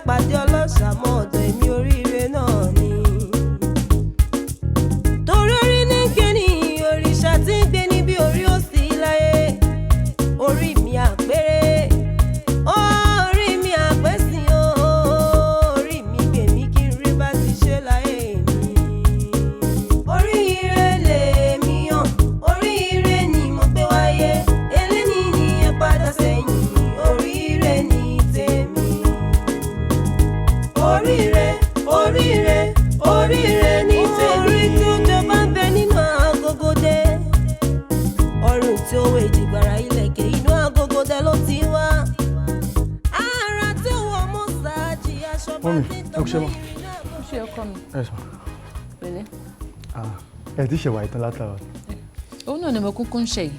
pàdé ọlọ́ṣà mọ́ ọ̀dọ̀ èmi Orire náà ni. Torí orí ní kéènì òrìṣà tí ń gbé níbi orí òsì láyé. Orí mi àpérè, orí mi àpẹ́sìn, orí mi gbèmí kí n rí bá ti ṣe láyé mi. Orire lèmi yàn, Orire ni mo gbé wáyé, eléni ni ẹ padà sẹ́yìn, Orire ni tèmi. Orire, Orire, Orire ni tèmi. Orí tí ó jọba ń bẹ nínú agogo dé, ọrùn tí ó wé jìgbàrà ilẹ̀kẹ̀ inú agogo dé ló ti wá. Ara tí ó wọ mọ́sáàjì aṣọ bá ti tọ́mọ ìrìn náà. Ó ṣe ọkọ mi. Ẹ sọ. Pẹ̀lẹ́. Ẹ ti ṣẹ̀wà ìtàn látara. Òun náà ni mo kúkú ń ṣe yìí.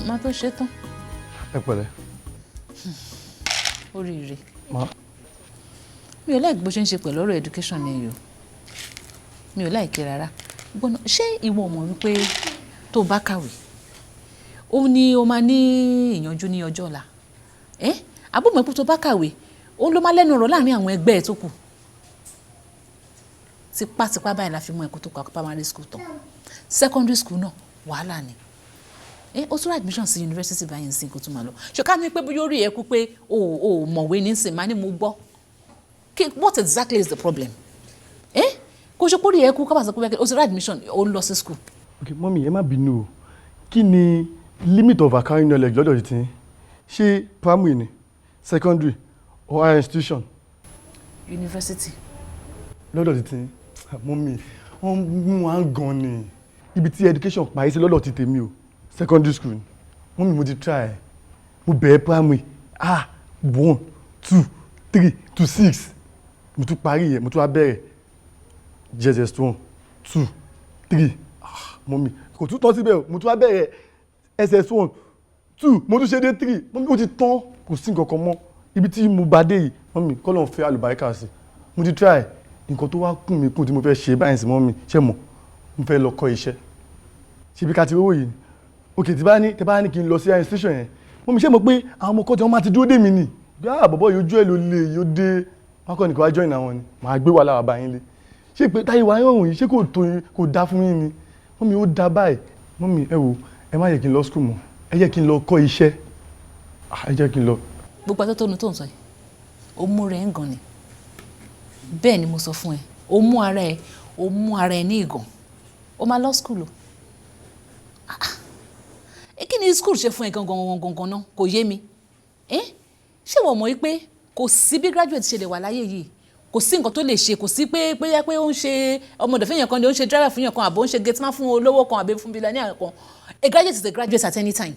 Má tó ṣe tán. Ẹ pẹ̀lẹ́. Orire. Ma. Mi ò like bó ṣe ń ṣe pẹ̀lú ọ̀rọ̀ education ni yìí o. Mi ò like rárá. Gbọ́nà ṣé ìwọ mọ̀ wípé tó bá kàwé, ó ní o máa ní ìyànjú ní ọjọ́ ọ̀la. Àbúmọ̀ ipò tó bá kàwé, ó ló máa lẹ́nu ọ̀rọ̀ láàrin àwọn ẹgbẹ́ ẹ̀ tó kù. Tipátipá báyìí la fi mọ ẹ̀kọ́ tó kọ́ primary school tán. Secondary school náà wàhálà ni. Ó tún admission sí university báyìí nsìn kó tún máa lọ. Ṣọ̀ká ní pé bóyá ó rí ẹ kú pé o mọ̀wé nísìn máa ní mo gbọ́. What exactly is the problem? Kò ṣe pórí ẹ kú kábàásọ pé ó ti rí admission ó lọ sí school. Okay, mọ́mí ẹ má bínú o. Kí ni limit of acquiring knowledge lọ́dọ̀ ti ṣe primary ni, secondary or higher institution? University. Lọ́dọ̀ ti mọ́mí wọ́n mú wa gan ni. Ibi tí education parí sí lọ́dọ̀ ti tèmi o, secondary school. Mọ́mí mo ti try. Mo bẹ̀rẹ̀ primary 1, 2, 3 to 6. Mo tún parí yẹn, mo tún wá bẹ̀rẹ̀ JSS 1, 2, 3. Mọ́mí kò tún tán síbẹ̀ o, mo tún wá bẹ̀rẹ̀ SS 1, 2, mo tún ṣe dé 3. Mọ́mí ó ti tán, kò sí nǹkan kan mọ́. Ibi tí mo bá dé yìí, mọ́mí kọ́lọ́run fẹ́ àlùbáríkà sí. Mo ti try. Nǹkan tó wá kún mi kún tí mo fẹ́ ṣe báyìí sí mọ́mí, ṣé mọ̀? Mo fẹ́ lọ kọ́ iṣẹ́. Ṣé bí ká ti rówó yìí? Okay, tí bá ní kí n lọ sí institution yẹn. Mọ́mí ṣé mọ̀ pé àwọn ọmọ kọ́tí wọn máa ti dúró dè mí ni. Bí bọ̀bọ̀ yóò ojú ẹ̀ ló lè yóò dé. Wọ́n kọ́ ni kò wá join àwọn ni. Màá gbé wàhálà bá yín lé. Ṣé pé táyé wa yóò yìí ṣé kò dá fún yín ni? Mọ́mí ó dá báyìí. Mọ́mí ẹ wò ẹ má yẹ kí n lọ school mọ́. Ẹ jẹ́ kí n lọ kọ́ iṣẹ́. Ẹ jẹ́ kí n lọ. Gbogbo àtọ́tọ́nu tó ń sọ yìí, ó mú rẹ̀ ń gan ni. Bẹ́ẹ̀ ni mo sọ fún ẹ, ó mú ara ẹ ní ìgàn. Ó máa lọ school o. Kí ni school ṣe fún ẹ gangan náà? Kò yé mi. Ṣé wọ́n mọ̀ wípé kò sí bí graduate ṣe lè wà láyé yìí? Kò sí nǹkan tó lè ṣe, kò sí pé ó ń ṣe ọmọdé fẹ́yàn kan ni ó ń ṣe driver fún yàn kan àbò ń ṣe gateman fún olówó kan àbí fún billionaire kan. A graduate is a graduate at any time.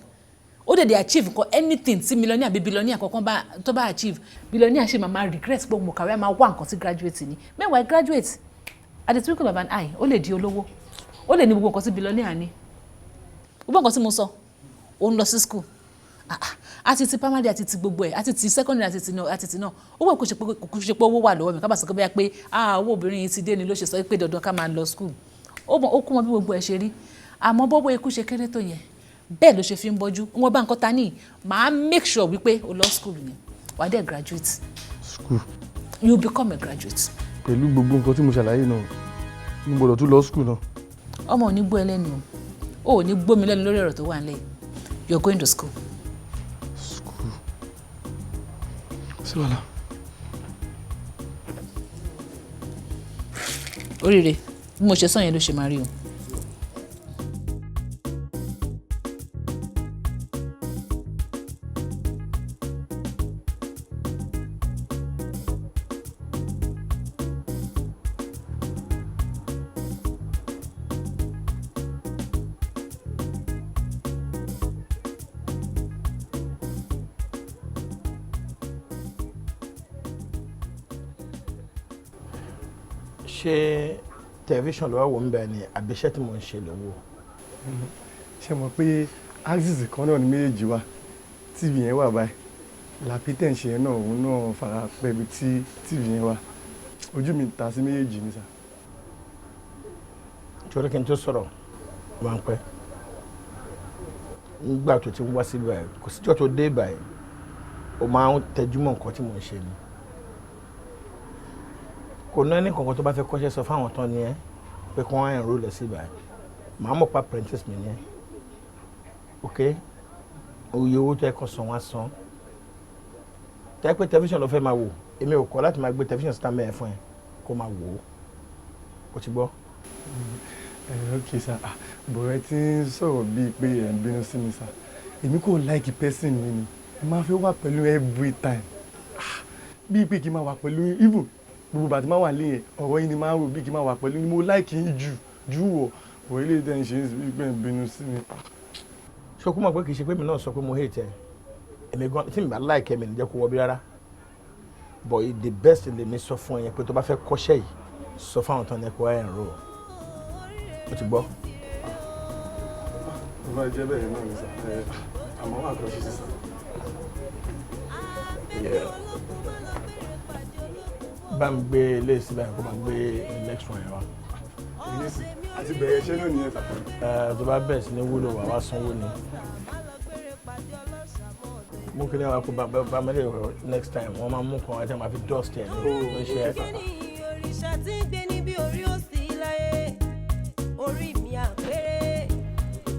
Ó dẹ̀ achieve nǹkan anything tí millionaire àbí billionaire kankan tó bá achieve. Billionaire ṣe máa regret pé mo kàwé máa wá nǹkan tí graduate ni. Meanwhile graduate at the twinkle of an eye ó lè di olówó. Ó lè ní gbogbo nǹkan tí billionaire ní. Gbogbo nǹkan tí mo sọ, ó ń lọ sí school. Àti ti primary àti ti gbogbo ẹ̀ àti ti secondary àti ti náà owó kò ṣe pé owó wà lọ́wọ́ mi ká bá sọ pé pé owó obìnrin yìí ti dé ni ló ṣe sọ pé dandan ká máa lọ school. Ó kún wọn bí gbogbo ẹ̀ ṣe rí. Àmọ́ bọ́wọ́ ikú ṣe kéré tó yẹn bẹ́ẹ̀ ló ṣe fi ń bọ́jú. Wọ́n bá nǹkan ta ní màá make sure wípé o lọ school ni wà á dẹ̀ graduate. School. You become a graduate. Pẹ̀lú gbogbo nǹkan tí mo ṣàlàyé náà mo gbọ́dọ̀ tún lọ school náà. Ọmọ ò ní gbọ́ ẹlẹ́nu o ò ní gbọ́ mi lẹ́nu lórí ọ̀rọ̀ tó wà nílẹ̀. You're going to school. School. Sí wàhálà. Orire bí mo ṣe sọ yẹn ló ṣe máa rí o. ṣé tẹlifíṣàn lọ́wọ́ wò ń bẹ̀ ni àbí iṣẹ́ tí mo ń ṣe lọ́wọ́. Ṣé mọ̀ pé axis kan náà ni méjèèjì wà tv yẹn wà báyìí làpítẹ̀ ń ṣe yẹn náà òun náà fara pẹ́ ibi tí tv yẹn wà ojú mi ta sí méjèèjì ní sà. torí kí n tó sọ̀rọ̀ máa ń pẹ́ nígbà tó ti ń wá sí báyìí kò síjọ́ tó dé báyìí ó máa ń tẹjú mọ́ nǹkan tí mo ń ṣe ni kò ná ní kankan tó bá fẹ́ kọ́ṣẹ́ sọ fáwọn tán ni ẹ pé kí wọ́n enroll ẹ̀ sí ibà màá mọ̀ pa apprentice mi ni ẹ ok oye owó tó ẹ kọ́ san wá san tẹ́ pé tẹlifíṣàn ló fẹ́ máa wò èmi ò kọ́ láti máa gbé tẹlifíṣàn síta mẹ́ẹ̀ fún ẹ kó máa wò ó o ti gbọ́. Ok sir, bọ̀rẹ̀ tí ń sọ̀rọ̀ bíi pé ẹ̀ ń bínú sí mi sir èmi kò like person mi ni mo máa fẹ́ wà pẹ̀lú every time bíi pé kí n máa wà pẹ̀lú even gbogbo bàtí máa wà lẹ́yìn ọ̀rọ̀ yìí ni máa ń rò bíi kí n máa wà pẹ̀lú ni mo like yín jù wọ̀ òun ilé ìtẹ̀ ń ṣe é pé ń bínú sí mi. ṣokú mọ̀ pé kì í ṣe pé mi náà sọ pé mo hate ẹ èmi gan tí mi bá like ẹ mi ní jẹ́ kó wọ bí rárá but the best lèmi sọ fún ẹ yẹn pé tó bá fẹ́ kọ́ṣẹ́ yìí sọ fáwọn tán ní ẹ̀kọ́ ẹ̀ ń rò ó ti gbọ́. bá jẹ́ bẹ́ẹ̀ náà ní sà àmọ́ wà kọ́ ṣe sísà. bá mi gbé ilé ìsìlẹ̀ kó máa gbé next one yẹn wá. àti bẹ̀rẹ̀ iṣẹ́ náà nìyẹn sà. tó bá bẹ̀rẹ̀ sí ní wúlò wà wá sanwó ni. mú kí ni wàá kó bá mi lè rọ next time wọ́n máa mú kan wá tí wọ́n máa fi dust ẹ̀ ní oṣù ẹ̀. òrìṣà tí ń gbé níbi orí òsì láyé orí mi àpérè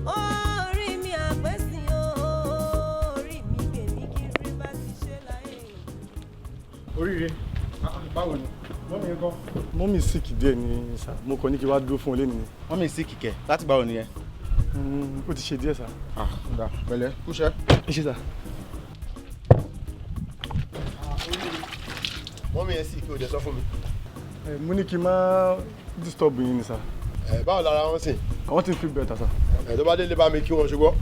orí mi àpẹ́sìn orí mi gbèmí kí rí bá ti ṣe láyé. Orire báwo ni mọ́mí ń kọ́. mọ́mí sick díẹ̀ ni sà mo kàn ní kí wàá dúró fún olé nìyẹn. mọ́mí sick kẹ̀ láti báwo nìyẹn. ó ti ṣe díẹ̀ sà. ọ̀dà pẹ̀lẹ́ kúṣẹ́. ẹ ṣé sà. mọ́mí ẹ sick kí o jẹ sọ fún mi. mo ní kí n má disturb yín ni sà. báwo lára wọn sìn. àwọn tí ń feel better sà. tó bá délé bá mi kí wọn ṣùgbọ́n.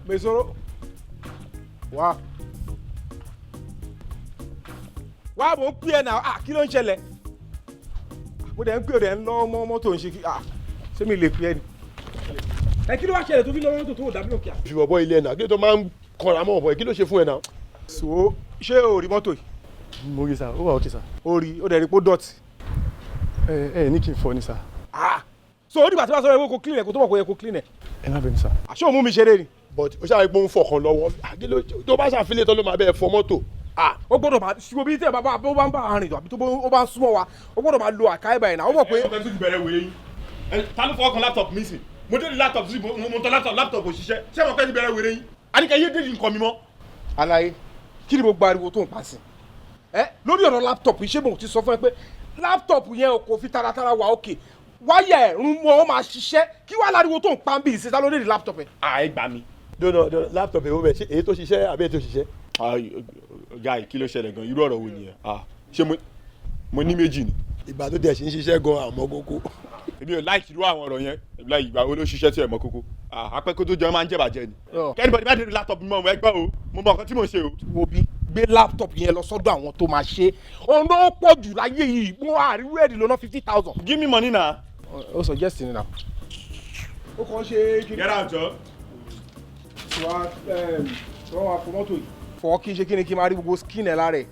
Mesoro wá mo ń pè ẹ́ náà kí ló ń ṣẹlẹ̀ mo dẹ̀ ń pè rẹ̀ ń lọ́ mọ́tò ń ṣe kí ṣé mi lè pè ẹ́ ni kí ló wá ṣẹlẹ̀ tó fi lọ́wọ́ mọ́tò tó dàbí òkè. ìfìwọ̀ bọ́ ilé ẹ̀ náà kí ló tó máa ń kọra mọ́ ọ̀bọ̀ kí ló ṣe fún ẹ náà. so ṣé o rí mọ́tò yìí. mo rí sà ó wà òkè sà. o rí o dẹ̀ rí pé ó dọ̀tí. ẹ ní kí n fọ ni sà. so ó dìgbà tí wọ́n sọ pé kò clean ẹ̀ kó tó mọ̀ pé kò clean ẹ̀. ẹ má bẹ̀ ni sà. àṣé òun mú mi ṣeré ni. but ó ṣàlàyé pé ó ń fọkàn lọ́wọ́ tó bá ṣàfilẹ̀ tó ló máa bẹ́ẹ̀ fọ mọ́tò. ó gbọ́dọ̀ máa ṣùgbọ́n bí tẹ̀ bá bá ń bá àárín àbí tó bá ń súnmọ́ wa ó gbọ́dọ̀ máa lo àkáyébà yìí náà ó mọ̀ pé. ọ̀tẹ̀ tó ti bẹ̀rẹ̀ wèrè yín ta ló fọwọ́ kan laptop mi sìn mo dé laptop sí mo tọ́ laptop òṣìṣẹ́ ṣé mo fẹ́ ti bẹ̀rẹ̀ wèrè yín àníkà yé dé nǹkan mi mọ́. Àlàyé kí ni mo gba ariwo tó ń pa sí lórí ọ̀rọ̀ laptop yìí ṣé mo ti sọ fún ẹ pé laptop yẹn kò fi taratara wà òkè wáyà ẹ̀rún mọ́ ọ máa ṣiṣẹ́ kí wàá láriwo tó ń pa bí ìṣẹ́ta lórí laptop ẹ̀. ẹ gbà mí. dọ́nà laptop èwo bẹ̀ èyí tó ṣiṣẹ́ àbí èyí tó ṣiṣẹ́. ọ̀gá kí ló ṣẹlẹ̀ gan irú ọ̀rọ̀ wo nìyẹn ṣé mo ní méjì ni. ìgbà tó tẹ̀ sí ń ṣiṣẹ́ gan àmọ́ kókó. èmi ò láìkì irú àwọn ọ̀rọ̀ yẹn láì ìgbà wo ló ṣiṣẹ́ tí ẹ̀ mọ́ kókó apẹ́kó tó jẹun máa ń jẹ̀bàjẹ́ ni. kẹ́nìbọ̀dì bá dé laptop mi mọ́ ọmọ ẹgbẹ́ o mo mọ nǹkan tí mo ṣe o. wo bí gbé laptop yẹn lọ sọ́dọ̀ àwọn tó máa ṣe òun ló pọ̀ jù láyé yìí mo àríwú ẹ̀dì lọ́nà 50,000. give me money na. ó suggest ni na. ó kàn ṣe kí ni. get out jọ. wọ́n wá fọ mọ́tò yìí. fọ kí n ṣe kí ni kí n máa rí gbogbo skin ẹ̀ lára ẹ̀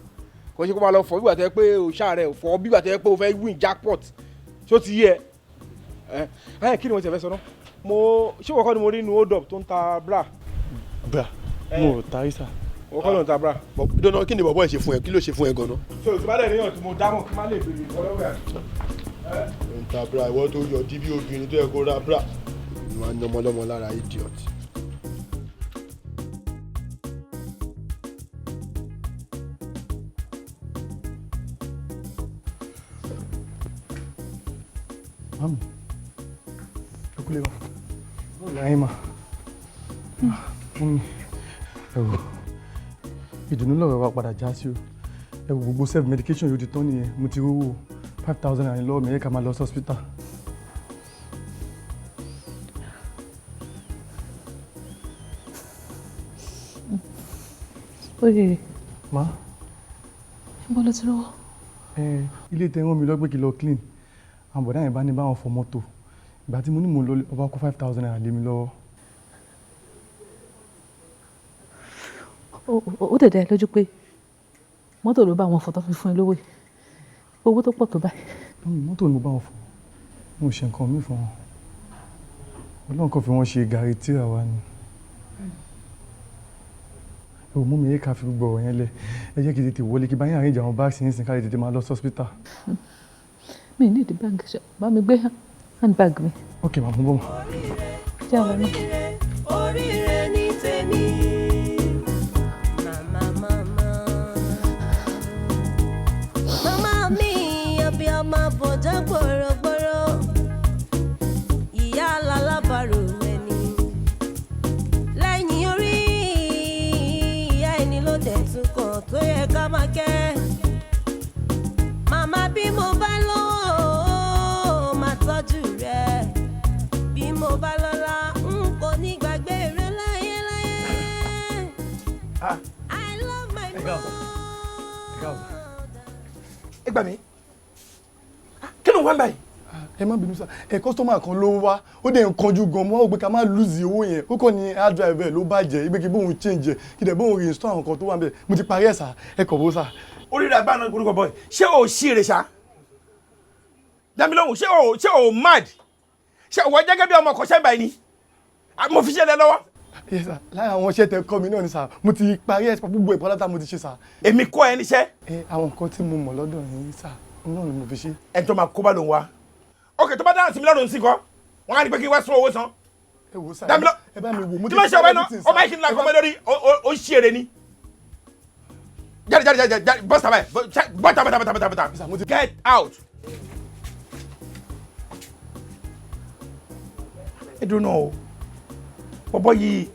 kò ṣe kó máa lọ fọ bí gbàtẹ́ pé o ṣáà rẹ̀ fọ bí gbàtẹ́ pé o fẹ́ win jackpot ṣé o ti yẹ ẹ kí ni mo ti fẹ́ sọ náà ṣé wọ́n kọ́ ni mo rí inú hold up tó ń ta bra. bra mo ta isa. wọ́n kọ́ ló ń ta bra. dọ́nà kí ni bọ̀bọ̀ ẹ̀ ṣe fún ẹ kí ló ṣe fún ẹ gan-an. so ìtúbálẹ̀ níyàn tí mo dámọ̀ kí n má lè bèrè ìfọlọ́wẹ́ ń ta bra ìwọ tó yọ dí bí obìnrin tó yẹ kó ra bra ìwà ń yọmọ lọmọ lára idiot. mami ẹ kúlẹ̀ wá bọ́ọ̀lù ayé mà mami ẹ wò ìdùnnú lọ́rọ̀ wa padà já sí o ẹ wò gbogbo self medication yóò ti tán nìyẹn mo ti rówó 5,000 naira lọ́wọ́ mi ẹ̀ ká máa lọ sí hospital. Orire. Ma? Níbo ló ti rówó? Ilé tẹ́ wọ́n mi lọ pé kí lọ clean. Àwọn bọ̀dá yẹn bá ní báwọn fọ mọ́tò. Ìgbà tí mo ní mo lọ ọba kó 5,000 naira lé mi lọ́wọ́. Ó dẹ̀ dá ẹ lójú pé mọ́tò ló bá wọn fọ tó fi fún ẹ lówó yìí. Owó tó pọ̀ tó báyìí. Mọ́tò ni mo bá wọn fọ. Mo ṣe nǹkan mi fún wọn. Ọlọ́run kan fi wọ́n ṣe gàrí tíra wa ni. o mú mi yé ká fi gbogbo ọ̀rọ̀ yẹn lẹ̀ ẹ jẹ́ kí tètè wọlé kí bá yín àríjà àwọn báàgì yín sìn ká lè tètè máa lọ hospital. mi ní ìdí báàgì ṣe bá mi gbé handbag mi. ok màá mú bọ́. jẹ́ àwọn ọmọ. Orire ní tèmi. Màmá mi àbí ọmọ bọ̀dá gbọ̀rọ̀gbọ̀rọ̀. Ìyá alábàárò ẹni. Lẹ́yìn orí ìyá ẹni ló dẹ̀ tún kàn tó yẹ ká máa kẹ́. Màmá bí mo bá lọ́wọ́ máa tọ́jú rẹ̀. Bí mo bá lọ́lá n kò ní gbàgbé rẹ̀ láyéláyé. I love my mom. ẹ gbà mí kí ló ń wá báyìí. ẹ má bínú sá kọ́sítọ́mà kan ló wá ó dẹ̀ ń kanjú gan mọ́ ó gbé ká má lùzì owó yẹn ó kàn ní hard drive ẹ̀ ló bàjẹ́ ibẹ̀ kí bóun change ẹ̀ kí dẹ̀ bóun reinstall àwọn kan tó wà ń bẹ̀ mo ti parí ẹ̀ sá ẹ kọ̀ bó sá. Orire àgbàna gbórúkọ bọ́ọ̀ ṣé o ṣí ire ṣá dámilọ́hùn ṣé o mad ṣé o wọ́n jẹ́gẹ́ bí ọmọ ọkọ̀ ṣẹ́ báyìí ni mo fi ṣe lẹ lọ́wọ́. ẹ sá lára àwọn iṣẹ́ tẹ kọ́ mi náà ni sá mo ti parí ẹ̀ gbogbo ẹ̀ pátá mo ti ṣe sá. èmi kọ́ ẹ níṣẹ́. àwọn nǹkan tí mo mọ̀ lọ́dọ̀ yín sá náà ni mo fi ṣe. ẹ tó máa kó bá lòun wa ok tó bá dáhùn sí mi lọ́dún sí kọ́ wọ́n á ní pé kí wá sún owó san. ẹ wò sá dámilọ́ ẹ bá mi wò mo tí wọ́n ṣe ọ̀bẹ náà ọmọ ìkíni làkọ́ mọ́ lórí ó ṣí ere ni. jáde bọ́sà báyìí bọ́tà get out. ẹ dùn náà o bọ́bọ́ yìí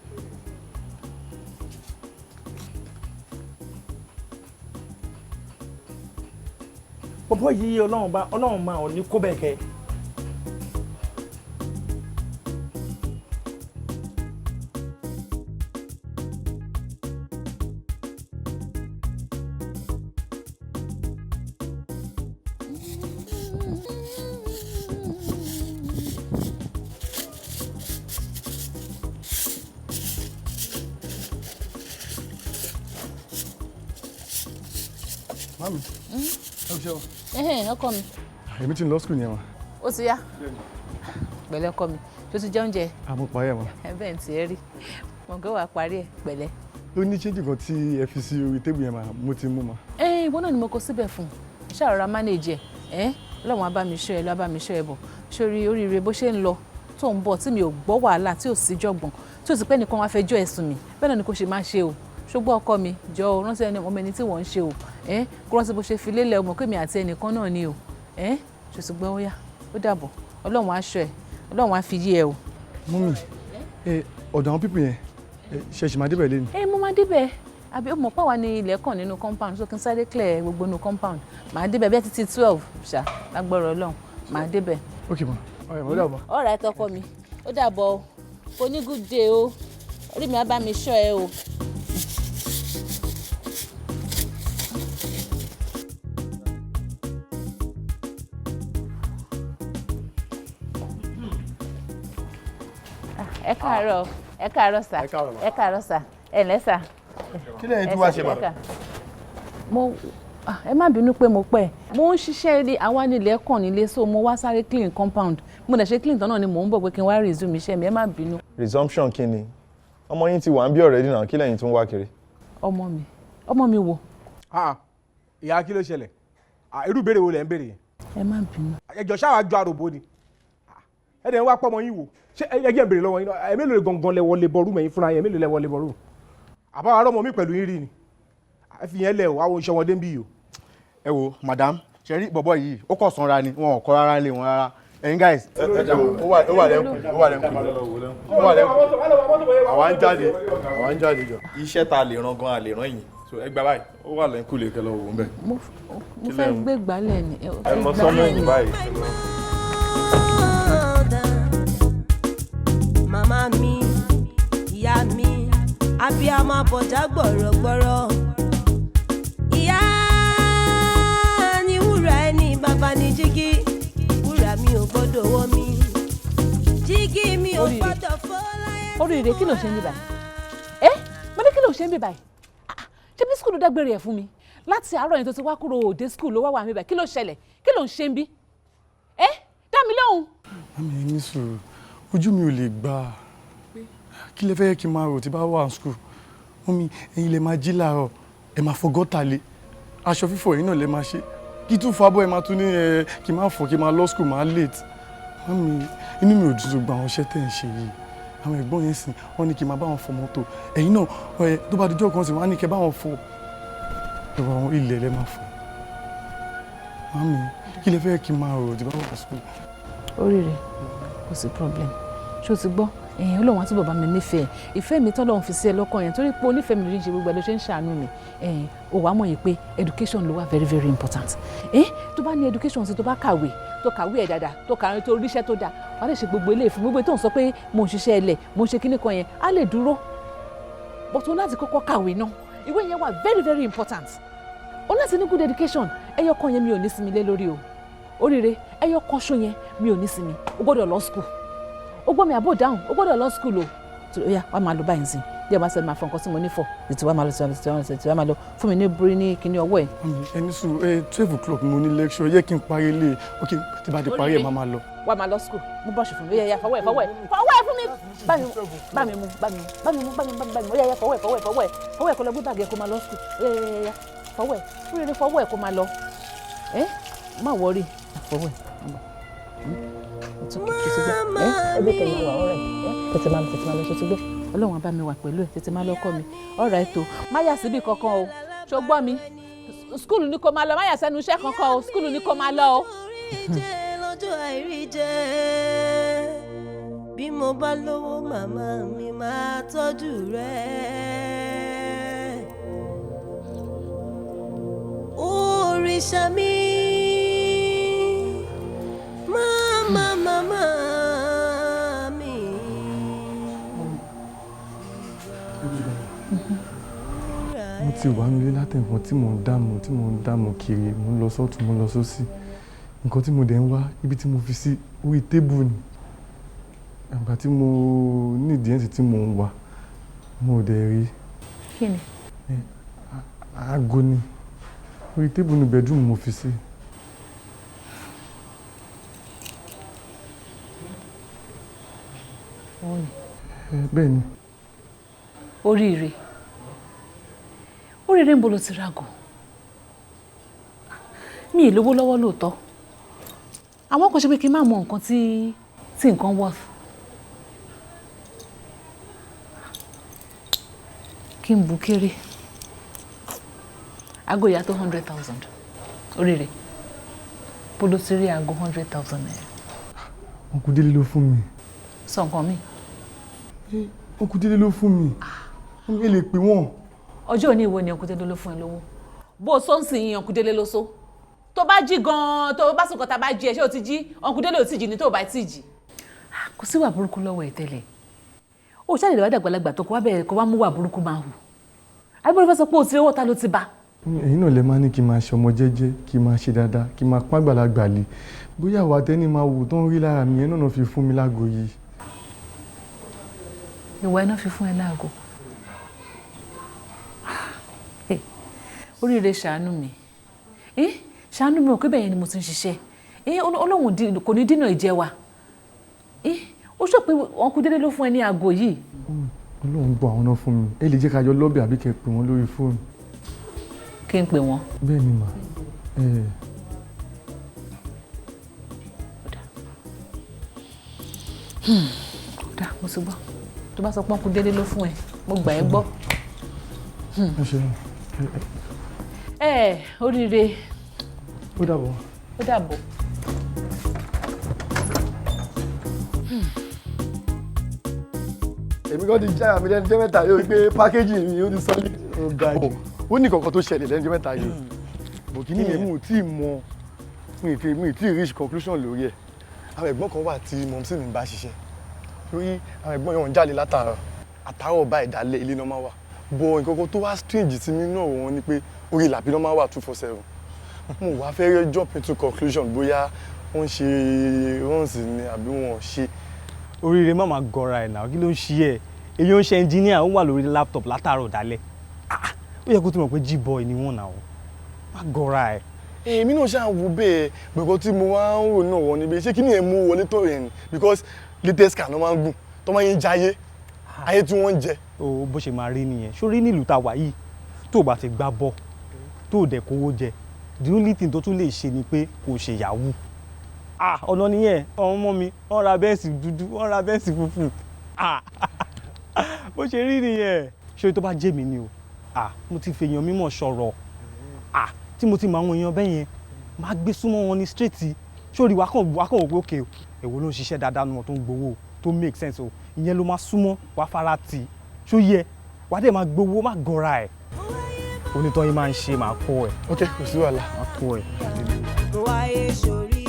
ọlọ́run máa ò ní kó bẹ́ẹ̀ kẹ́. Mami, ẹ ṣe ọ. Ọkọ mi. Èmi ti ń lọ school yẹn wa. Ó ti yá. Pẹ̀lẹ́ ọkọ mi. Tó ti jẹ oúnjẹ. Àmọ́ parí ẹ̀ mọ́. Bẹ́ẹ̀ ti ẹ rí. Mo gbé wàá parí ẹ̀ pẹ̀lẹ́. Ó ní change kan tí ẹ fi sí orí tébù yẹn mo ti mú ma. Ìwọ náà ni mo kó síbẹ̀ fún. Ṣàrọ̀ra manage ẹ̀. Ọlọ́run á bá mi ṣọ́ ẹ lọ, á bá mi ṣọ́ ẹ bọ̀. Sórí Orire bó ṣe ń lọ tó ń bọ̀ tí mi ò gbọ́ wàhálà tí ò sí jọ̀gbọ̀n tí ò sì pẹ́ nìkan wá fẹjọ́ ẹ̀sùn mi. Bẹ́ẹ̀ náà ni kò ṣe máa ṣe o. Ṣùgbọ́n ọkọ mi jọ o rántí ọmọ ẹni tí wọ́n ń ṣe o kó rántí bó ṣe fi lélẹ̀ ọmọ pé mi àti ẹnìkan náà ni o ṣùgbọ́n ó yá ó dàbọ̀ Ọlọ́run á ṣọ́ ẹ Ọlọ́run á fi yé ẹ o. Mummy ọ̀dọ̀ àwọn pípù yẹn ṣe ṣì máa débẹ̀ lé ni. Mo máa débẹ̀ àbí ó mọ̀ pàwọ́ ní ilẹ̀ kan nínú compound so kí n sáré clear gbogbo nínú compound màá débẹ̀ bí ẹ títí 12 ṣá lágbọ́rọ̀ Ọlọ́run màá débẹ̀. ok ma ọ̀rẹ́ mi ó dàbọ̀. all right ọkọ mi ó dàbọ̀ o kò ní good day o orí mi á bá mi ṣọ́ ẹ o. ẹ káàárọ̀ sà ẹ káàárọ̀ sà ẹ ǹlẹ́ sà. kí lẹ́yìn tí wàá ṣe bàbá. ẹ má bínú pé mo pẹ́ mo ń ṣiṣẹ́ ní àwa nílẹ̀ kàn nílé so mo wá sáré clean compound mo dẹ̀ ṣe clean tán náà ni mò ń bọ̀ pé kí n wá resume iṣẹ́ mi ẹ má bínú. resumption kí ni ọmọ yín ti wà ń bí already náà kí lẹ́yìn tó ń wá kiri. ọmọ mi wo. ìyá kí ló ṣẹlẹ̀ irú ìbéèrè wo lẹ̀ ń béèrè yẹn. ẹ má bínú. ẹjọ ṣáà jọ àròbó ni ẹ dẹ̀ ń wá pọ́mọ yín wò ṣé ẹgbẹ́ ń béèrè lọ́wọ́ yín náà ẹ mélòó lè gangan lẹ wọlé bọ́ọ̀rù mẹ́yìn fúnra yẹn mélòó lẹ wọlé bọ́ọ̀rù àbáwá arọ́mọ mi pẹ̀lú yín rí ni ẹ fi yẹn lẹ̀ o àwọn iṣẹ́ wọn dé ń bí yìí o. ẹ wo madam ṣe rí bọ̀bọ̀ yìí ó kọ̀ sanra ni wọn ò kọ́ rárá lé wọn rárá ẹ̀yin guys. ó wà lẹ́kùn àwa ń jáde jọ. iṣẹ́ ta lè ran gan-an lè ran yìí so ẹ gbà báyìí ó wà lẹ́kùn lè kẹ́ lọ wò ó bẹ́ẹ̀. mo fẹ́ gbé gbálẹ̀ ni. ẹ lọ sọ́nà yìí báyìí. Màmá mi, ìyá mi, abiyamọ bọ̀dá gbọ̀rọ̀gbọ̀rọ̀. Ìyá ni wúrà ẹni, bàbá ni jígí. Wúrà mi ò gbọ́dọ̀ wọ́ mi. Jígí mi ò gbọ́dọ̀ fọ́ láyé. Orire kí ló ṣe ń bí báyìí? Mo ní kí ló ṣe ń bí báyìí? Ṣé bí skul ló dágbére ẹ̀ fún mi? Láti àárọ̀ yẹn tó ti wá kúrò òde skul ló wá wà mí báyìí. Kí ló ṣẹlẹ̀? Kí ló ń ṣe ń bí? Dá mi lóhùn. Mami ẹ ní sùúrù ojú mi ò lè gbà kí lẹ fẹ́ kí n máa rò tí bá wà ní school mọ́mí ẹ̀yin lè máa jí láàárọ̀ ẹ máa fọ gọ́tà lé aṣọ fífọ̀ yìí náà lè máa ṣe kí tún fọ abọ́ ẹ máa tún ní kí n máa fọ kí n máa lọ school máa late mọ́mí inú mi ò dùn gba àwọn iṣẹ́ tẹ̀ ń ṣe yìí àwọn ẹ̀gbọ́n yẹn sìn wọ́n ní kí n máa bá wọn fọ mọ́tò ẹ̀yin náà tó bá dijọ́ kan sìn wọ́n á ní kẹ́ bá wọn fọ ẹ̀rọ àwọn ilẹ̀ lẹ́ máa fọ mọ́mí kí lẹ fẹ́ kí n máa rò tí bá wọ̀ fún school. Orire kò sí problem ṣé o ti gbọ́ Ọlọ́run àti bàbá mi nífẹ̀ẹ́ ìfẹ́ mi tọ́lọ́run fi sí ẹ lọ́kàn yẹn torí pé onífẹ̀ẹ́ mi ló ń ṣe gbogbo ẹ ló ṣe ń ṣàánú mi ó wàá mọ̀ yìí pé education ló wà very very important tó bá ní education sí tó bá kàwé ẹ̀ dáadáa tó kàwé tó ríṣẹ́ tó dáa wàá lè ṣe gbogbo eléyìí fún gbogbo tó ń sọ pé mo ń ṣiṣẹ́ ẹlẹ̀ mo ń ṣe kíní kan yẹn á lè dúró but o láti kọ́kọ́ kàwé náà ìwé yẹn wà very very important o láti ní good education ẹyọ kan yẹn mi ò ní sinmi lé lórí o Orire ẹyọ kan ṣó yẹn mi ò ní sinmi o gbọ́dọ̀ lọ school o gbọ́ mi àbò dáhùn o gbọ́dọ̀ lọ school o oya wàá máa lọ báyìí sí bí ẹ bá sẹ́ni máa fọ nǹkan tí mo ní fọ tètè wàá máa lọ tètè wàá máa lọ fún mi ní búrí ní kíní ọwọ́ ẹ̀. ẹni sùn 12 o'clock mo ní lecture yẹ kí n parí ilé ok tí bá ti parí ẹ̀ máa lọ. wàá máa lọ school mú bọ́ọ̀ṣì fún mi yẹ fọwọ́ ẹ̀ fún mi bá mi mú yẹ fọwọ́ ẹ̀ kó lọ gbé báàgì ẹ̀ kó máa lọ school yẹ fọwọ́ ẹ̀ Orire fọwọ́ ẹ̀ kó máa lọ má wọrí fọwọ́ ẹ̀ tètè máa lọ ṣe ti gbé Ọlọ́run á bá mi wà pẹ̀lú ẹ̀ tètè máa lọ kọ́ mi ọ̀rọ̀ ètò má yà síbi kankan o ṣó gbọ́ mi skúlù ní kó máa lọ má yà sẹ́nu iṣẹ́ kankan o skúlù ní kó máa lọ o. lọ́jọ́ àìrí jẹ́ bí mo bá lówó màmá mi máa tọ́jú rẹ̀ òrìṣà mi mama mi. mo ti wà nílé látẹ̀kọ́ tí mò ń dààmú kiri mo ń lọ sọ́tún mo ń lọ sósì nǹkan tí mo dẹ̀ ń wá ibi tí mo fi sí orí tébù ni àgbà tí mo nídìí ẹ̀sìn tí mò ń wá mo ò dẹ̀ rí. kí ni. aago ni orí tébù ni bedroom mo fi sí. bẹ́ẹ̀ ni. Orire ń bolo ti rago mi ì lówó lọ́wọ́ lóòótọ́ àwọn kò ṣe pé kí n má mọ nǹkan tí nǹkan worth kí n bù kéré aago ìyá tó 100,000 Orire bolo ti rí aago 100,000 naira. Uncle Délé ló fún mi. sọ nǹkan mi. Uncle Délé ló fún mi ẹ lè pè wọ́n. ọjọ́ òní ìwo ni Uncle Délé ló fún ẹ lówó bó o sọ ń sìn Uncle Délé ló so tó bá jí gan-an tó bá sùn kan tá a bá jí ẹ ṣé o ti jí Uncle Délé ò tí jí ni tó o bá tí jí. kò sí wà burúkú lọ́wọ́ ẹ̀ tẹ́lẹ̀ o ṣáà lè wá dàgbàlagbà tó kó wá bẹ̀rẹ̀ kó wá mú wà burúkú máa hù àbúrò fẹ́ sọ pé o ti owó ta ló ti bá. ẹ̀yin náà lè máa ní kí n máa ṣe ọmọ jẹ́jẹ́ kí n máa ṣe dáadáa kí n máa pọ́n àgbàlagbà lé bóyá àwa tẹ́ni máa wò tó ń rí lára mi yẹn náà fi fún mi láago yìí. ìwà iná fi fún ẹ láago. Orire ṣàánú mi ṣàánú mi ò pé bẹ́ẹ̀ ni mo ti ń ṣiṣẹ́ Ọlọ́run kò ní dínà ìjẹ wa ó sọ pé Uncle Délé ló fún ẹ ní aago yìí. Ọlọ́run gbọ́ àwọn náà fún mi ẹ lè jẹ́ ká jọ lọ́bì àbí kẹ́ pè wọ́n lórí fóònù. kí n pè wọ́n. bẹ́ẹ̀ ni mà. kódà mo ti gbọ́ tó bá sọ pé Uncle Délé ló fún ẹ mo gbà ẹ́ gbọ́. Orire. ó dàbọ̀. ó dàbọ̀. èmi kan ti jáyà mi lẹ́nu jẹ́ mẹ́ta yóò gbé pákéjì mi ó ti sọ ní. ó ní kankan tó ṣẹlẹ̀ lẹ́nu jẹ́ mẹ́ta yìí bòkínì yẹn mo tí ì mọ mi ì tí ì reach conclusion lórí ẹ̀ àwọn ẹ̀gbọ́n kan wà tí mọ̀mísí mi bá ṣiṣẹ́ lórí àwọn ẹ̀gbọ́n yẹn wọ́n jáde àtàárọ̀ bá ìdálẹ̀ ilé náà máa wà bọ̀ nǹkan kan tó wá strange sí mi náà wọ́n ní pé orí làbí náà máa wà 247 mo wá fẹ́ jump into conclusion bóyá wọ́n ṣe runs ni àbí wọ́n ṣe. Orire má máa gọra ẹ̀ náà kí ló ń ṣe ẹ̀ èyí ń ṣe engineer ó wà lórí laptop látàárọ̀ dálẹ̀ ó yẹ kó tó mọ̀ pé G-boy ni wọ́n náà má gọra ẹ̀. èmi náà ṣáà wo bẹ́ẹ̀ gbẹ̀gbọ́ tí mo wá ń rò náà wọ́n níbi ṣé kí ni ẹ̀ mú wọlé tó rẹ̀ ni because latest car náà máa ń gùn tó máa ń jayé ayé tí wọ́n ń jẹ o bó ṣe máa rí nìyẹn sórí nílùú tá a wà yìí tó o bá ti gbá bọ́ tó o dẹ̀ kówó jẹ the only thing tó tún lè ṣe ni pé kò ṣe yahoo ọ̀nà nìyẹn ọmọ mi wọ́n ra bẹ́ẹ̀sì dúdú wọ́n ra bẹ́ẹ̀sì funfun bó ṣe rí nìyẹn ṣé tó bá jẹ́ mi ni o mo ti fi èèyàn mímọ̀ sọ̀rọ̀ tí mo ti mọ àwọn èèyàn bẹ́ẹ̀ yẹn máa gbé súnmọ́ wọn ní straight sórí wákàn wò pé òkè èwo ló ń ṣiṣẹ́ dáadáa nu wọn tó ń gbowó tó make sense o ìyẹn ló máa súnmọ́ wàá fara tì í ṣó yẹ wàá dẹ̀ máa gbowó má gọra ẹ̀ onítọ́ yìí máa ń ṣe máa kọ́ ẹ̀. ok kò sí wàhálà. máa kọ́ ẹ̀. wáyé sórí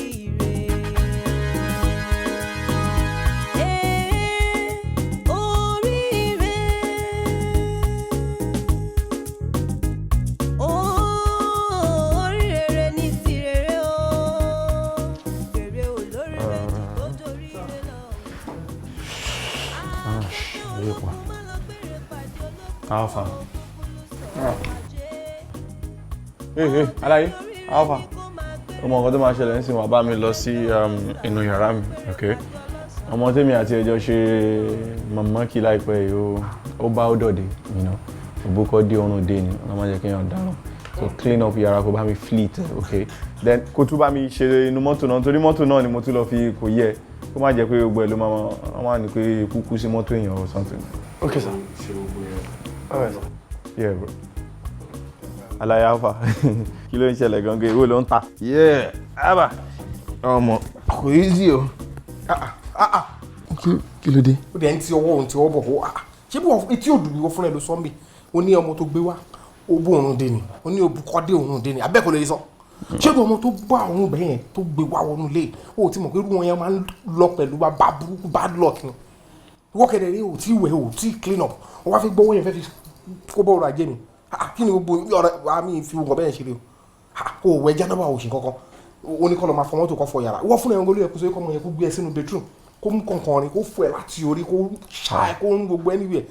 Alpha. Hey, Alli, Alpha. Ọmọ nǹkan tó máa ṣẹlẹ̀ nísìnyí wá bá mi lọ sí inú yàrá mi, okay? Ọmọ tèmi àti ẹjọ́ ṣe mọ̀mọ́ kí láìpẹ́ yìí ó bá ó dọ̀dé, òbúkọ́ dé ọrùn dé ni, ọ̀nà máa jẹ́ kí èèyàn dáràn. So clean up yàrá kó bá mi fleet, okay? Then kó tún bá mi ṣe inú mọ́tò náà, torí mọ́tò náà ni mo tún lọ fi kò yẹ. Kó má jẹ́ pé gbogbo ẹ̀ ló máa ní pé kúkú sí mọ́tò èèyàn or something. Okay, sir. Alright. Yeah, bro. Alli Alpha. Kí ló ń ṣẹlẹ̀ gangan èwo ló ń ta? Yeah, Aba. Ọmọ kò easy o. Kí ló dé? Ó dẹ̀ ń ti ọwọ́ òun ti ọwọ́ bọ̀ ó ṣé bí wọ́n etí òdùbí wọ́n fúnra ẹ̀ ló sọ mí ó ní ọmọ tó gbé wá ó bó òun dé ni ó ní òbúkọ́ dé òun dé ni abẹ́ẹ̀kọ́ lè sọ ṣé bí ọmọ tó bá òun bẹ́ẹ̀ yẹn tó gbé wá wọnú ilé ó ti mọ̀ pé irú wọn yẹn máa ń lọ pẹ̀lú bá burúkú bad luck ni wọ́n kẹ̀dẹ̀ rí ò tí wẹ̀ ò tí clean up ó wá fi gbówó yẹn fẹ́ fi kó bọ́ ọ̀rọ̀ ajé mi kí ni gbogbo ọ̀rọ̀ wa mi fi wọ̀ bẹ́ẹ̀ ṣe rí o kò wẹ̀ jánábà òṣì kankan ó ní kọ́ lọ máa fọ mọ́tò kọ́ fọ yàrá wọ́n fún ẹ̀ ń gbóló yẹ kó sóyè kọ́ mọ̀ yẹn kó gbé ẹ sínú bedroom kó mú kankan rìn kó fọ ẹ láti orí kó ṣáà kó ń gbogbo anywhere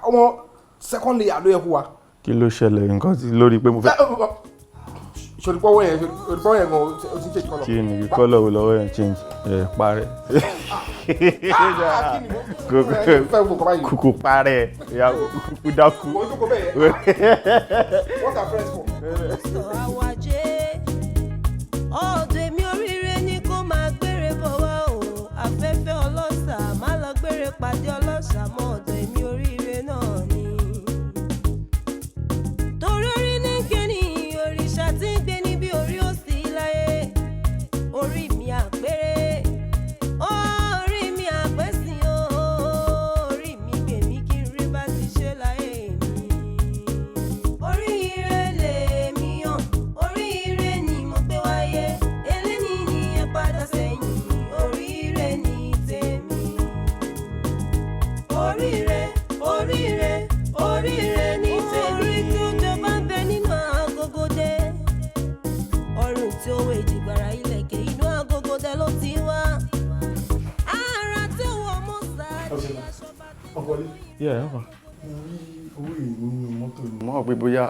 ọmọ second layer ló yẹ kó wa. Kí ló ṣẹlẹ̀ nǹkan tí lórí pé mo fẹ́. ìṣòdìpọ̀wọ́ yẹn gan o ti ń change colour. Kí ni colour wo lọ́wọ́ yẹn change parẹ́. Kúkú parẹ́ kúkú dákú. What are friends for? ọ̀dọ̀ èmi Orire ní kó máa gbére bọ̀ wá o afẹ́fẹ́ ọlọ́ṣà má lọ gbére pàdé ọlọ́ṣà mọ́ ọ̀dọ̀ èmi Orire náà ni. torí orí ní kíni òrìṣà tí ń gbé níbi orí òsì láyé orí mi àpérè orí mi àpẹ́sìn orí mi gbèmí kí n rí bá ti ṣe láyé mi. Orire lèmi yàn Orire ni mo gbé wáyé eléni ni ẹ padà sẹ́yìn Orire ni tèmi. Orire Orire Orire ni tèmi. Orí tí ó jọba ń bẹ nínú agogo dé ọrùn tí ó wé ìdìgbàrà ilẹ̀kẹ̀ inú agogo dé ló ti wá. Ara tí ó wọ mọ́ sáájì aṣọ bá tó. Yeah, Alpha. Owó yìí nínú mọ́tò ni. Mo mọ̀ pé bóyá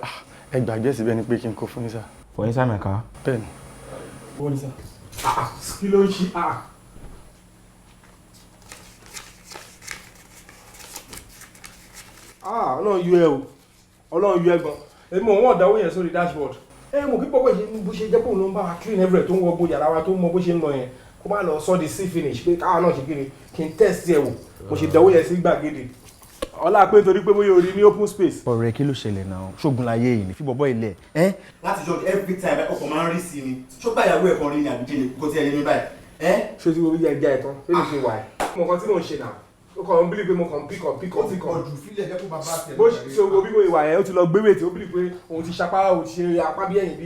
ẹ gbàgbé síbẹ̀ ni pé kí n kó fún yín sá. For inside my car. Bẹ́ẹ̀ni. Owó ni sá. Kí ló ń ṣe Ọlọ́run yú ẹ o Ọlọ́run yú ẹ gan èmi ò wọ́n dáwọ́ yẹn sórí dashboard mo kí pọ́pọ́ yìí bó ṣe jẹ́ pé òun ló ń bá wa clean everywhere tó ń wọ bó yàrá wa tó ń mọ bó ṣe ń lọ yẹn kó má lọ sọ di sí finish pé káwa náà ṣe kiri kí n test ẹ wò mo ṣe dáwọ́ yẹn sí gbàgede ọlá pé torí pé bóyá orí ní open space. ọ̀rẹ́ kí ló ṣẹlẹ̀ náà ṣógun láyé yìí ní fi bọ́bọ́ ilẹ̀ ẹ́. láti jọ every time ọkọ̀ máa ń rí sí ni ṣó bá ìyàwó ẹ̀kan rí ni àbí kíni kò tí ẹ yé mi báyìí. ṣé tí mo rí ẹja ẹ̀ tán ṣé mi ṣe wà ẹ̀ mo kàn tí mò ń ṣe náà ó kàn ń bílí pé mo kàn ń píkàn. ọjù fílẹ̀ ẹ̀kọ́ bàbá àti bó ṣe wo bí mo ìwà ẹ̀ ó ti lọ gbé wèé tí ó bílí pé òun ti ṣapá òun ti ṣe apá bí ẹ̀yìn bí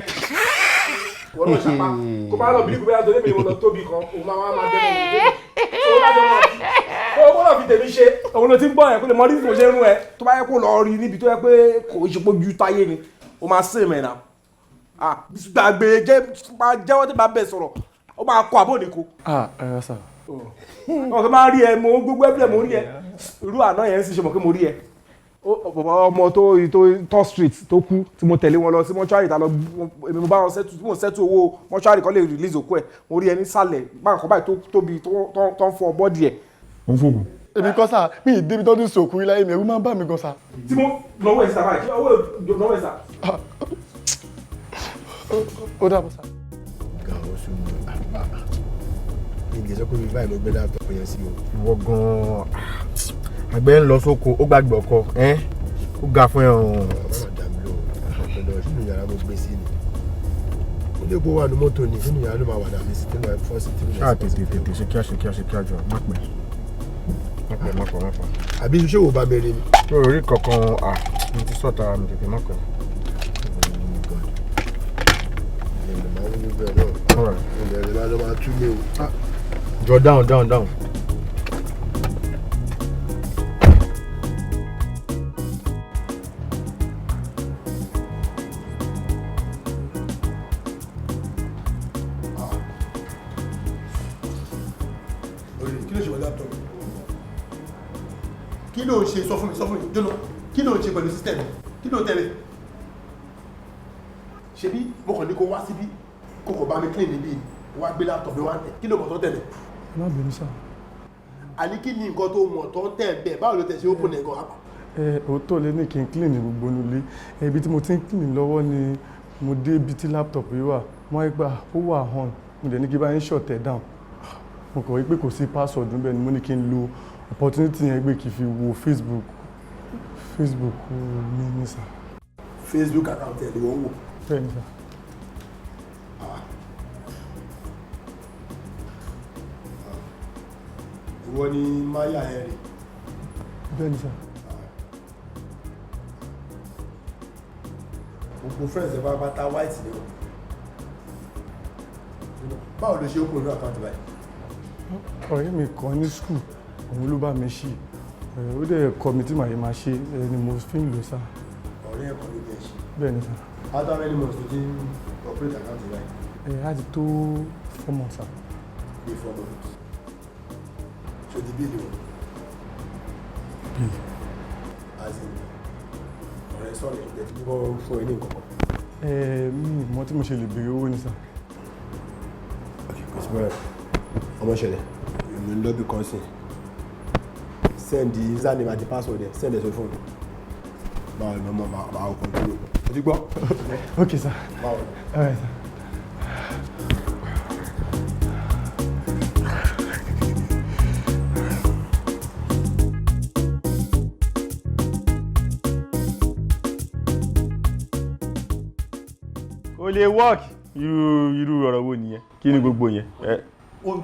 wọ́n lọ ṣapá kó má lọ bílí pé bóyá tó débi mo lọ tóbi kan òun máa máa dẹ́nu ó lọ fi tèmi ṣe òun ló ti ń bọ̀ ẹ̀ kó lè mọ rí mo ṣe ń rún ẹ tó bá yẹ kó lọ rí níbi tó yẹ pé kò ṣe pé ju táyé ni ó máa sè mẹ́ náà gbàgbé jẹ́wọ́ tí bá bẹ̀ sọ̀rọ̀ ó máa kọ àbò nìkó. Ẹ sá. ọ̀gá máa rí ẹ mo gbogbo ẹbí ẹ mo rí ẹ irú àná yẹn ń sì ṣe mọ̀ pé mo rí ẹ ọmọ tó tọ́ street tó kú tí mo tẹ̀lé wọn lọ sí mọ́ṣúárì tá lọ èmi mo bá wọn sẹ́tù tí mo sẹ́tù owó mọ́ṣúárì kan lè release òkú ẹ̀ mo rí ẹ nísàlẹ̀ báńkọ́ báyìí tó tóbi tó ń fọ bọ́dì ẹ̀. Ó ń fògùn. èmi kọ́ sà mi ì débi tó ti sòkú rí láyé mi ẹ̀rù máa ń bà mí gan sà. tí mo lọ́wọ́ ẹ̀ sà báyìí ọwọ́ lọ́wọ́ ẹ̀ sà. ó dàbọ̀ sà. ga ọ sùn ní ìgbésẹ̀ kó mi báyìí ló gbé láàtọ̀ yẹn sí o. ìwọ gan-an àgbẹ̀ ń lọ sóko ó gbàgbé ọkọ ó ga fún ẹ ọ̀hún. ọ̀rọ̀ dàbí lò ọ̀dọ̀ sínú yàrá mo gbé sí ni ó lè kó wà ní mọ́tò ní sínú yàrá ló máa wà dàbí sí tínú ẹ̀ fọ́ọ̀sì tínú ẹ̀. ṣáà tètè ṣe kíá jọ má pẹ́ àbí iṣẹ́ wo bá bẹ̀rẹ̀ ni. tó o rí kankan mo ti sọ̀tà mi tètè má pẹ́. jọ down. kí ló ń ṣe sọ fún mi jóná kí ló ń ṣe pẹ̀lú sísítẹ̀mù kí ló tẹ̀lé ṣebí mo kàn ní kó wá síbí kó kò bá mi clean níbí wá gbé laptop mi wá tẹ̀ kí ló mọ̀ tó tẹ̀lé. má bínú sà. àní kí ni nǹkan tó mọ̀ tó tẹ̀ bẹ́ẹ̀ báwo ló tẹ̀ ṣe open ẹ̀gọ́ àpá. òótọ́ lé ní kí n clean ní gbogbo nílé ibi tí mo ti ń clean lọ́wọ́ ni mo dé ibi tí laptop yìí wà wọ́n á gbà ó wà hàn mo dẹ̀ ní kí bá yín shut ẹ̀ down mo kàn wí pé kò sí password níbẹ̀ ni mo ní kí n lo opportunity yẹn gbé kí n fi wo Facebook mi ní sà. Facebook account ẹ̀ ni wọ́n wò. bẹ́ẹ̀ ni sà. ìwọ ni maya ẹ̀ rè. bẹ́ẹ̀ ni sà. gbogbo friends ẹ̀ bá bá white ni wọ́n. báwo ló ṣe ó kúrò ní account báyìí. ọ̀rẹ́ mi kan ní school òun ló bá mi ṣí ó dẹ̀ kọ́ mi tí màá yẹ máa ṣe ni mo fi ń lò sá. ọ̀rẹ́ ẹ̀kọ́ ló bẹ̀ ṣe. bẹ́ẹ̀ ni sá. how many months to dey operate account báyìí. á ti tó 4 months sá. bí 4 months. so di bill o. bill. as in ọ̀rẹ́ sọ̀rọ̀ ìjẹ́ tí wọ́n fún ẹ ní nǹkan kan. mi mọ tí mo ṣe lè béèrè owó ni sá. ok kò sí bẹ́ẹ̀ ọmọ ṣẹlẹ̀ ìlú lọ́bì kan sí send the username àti password ẹ̀ send ẹ̀ sórí fóònù báwo ni ọmọ máa ọkọ̀ dúró o ti gbọ́. ok sir. báwo ni. all right sir. o lè work irú ọ̀rọ̀ wo nìyẹn kí ni gbogbo yẹn.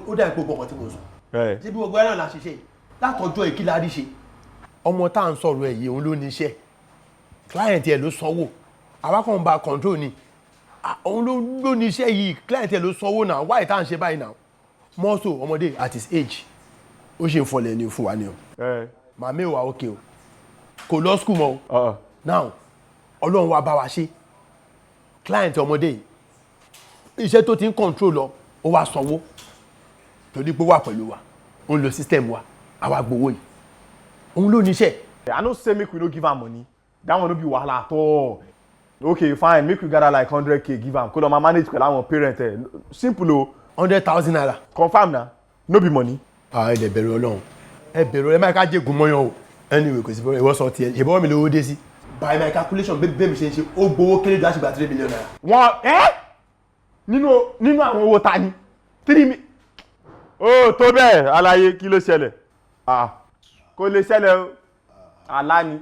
ó dà gbogbo ọkọ̀ tí mo sọ. ṣé bí gbogbo ẹ̀rọ la ṣe ṣe látọjọ́ ìkíla rí ṣe. ọmọ tá à ń sọ̀rọ̀ ẹ̀ yìí òun ló ní iṣẹ́ client ẹ̀ ló sanwó àwa kàn ń ba control ni òun ló ní iṣẹ́ yìí client ẹ̀ ló sanwó náà wáyé tá à ń ṣe báyìí náà mọ́sọ̀ ọmọdé at his age ó ṣe ń fọlẹ̀ ní fún wa ni o màmí ò wá òkè o kò lọ school mọ́ o now ọlọ́run wa bá wa ṣe client ọmọdé yìí iṣẹ́ tó ti ń control lọ ó wá sanwó torí pé wà pẹ̀lú wa ó ń lo system wa àwa gbowó yìí òun ló níṣẹ́. I no say make we no give am money that one no be wahala at all. Okay fine make we gather like 100k give am kó lọ ma manage pẹ̀lú àwọn parent ẹ̀ simple o. 100,000 naira. confam na no be money. ẹ dẹ̀ bẹ̀rù ọlọ́run ẹ bẹ̀rù ẹ máa ká jẹ́gun mọ́yán o anyway kò sí bọ́ọ̀ ìwọ sọ tiẹ̀ ìbọn mi lówó dé sí. by my calculation bẹ́ẹ̀ mi ṣe ń ṣe ó gbowó kéré jù láti gba 3 million naira. wọ́n nínú àwọn owó ta ni 3 million. ó tó bẹ́ẹ̀ aláyé kí ló ṣẹlẹ̀ kò lè ṣẹlẹ̀ o àlá ni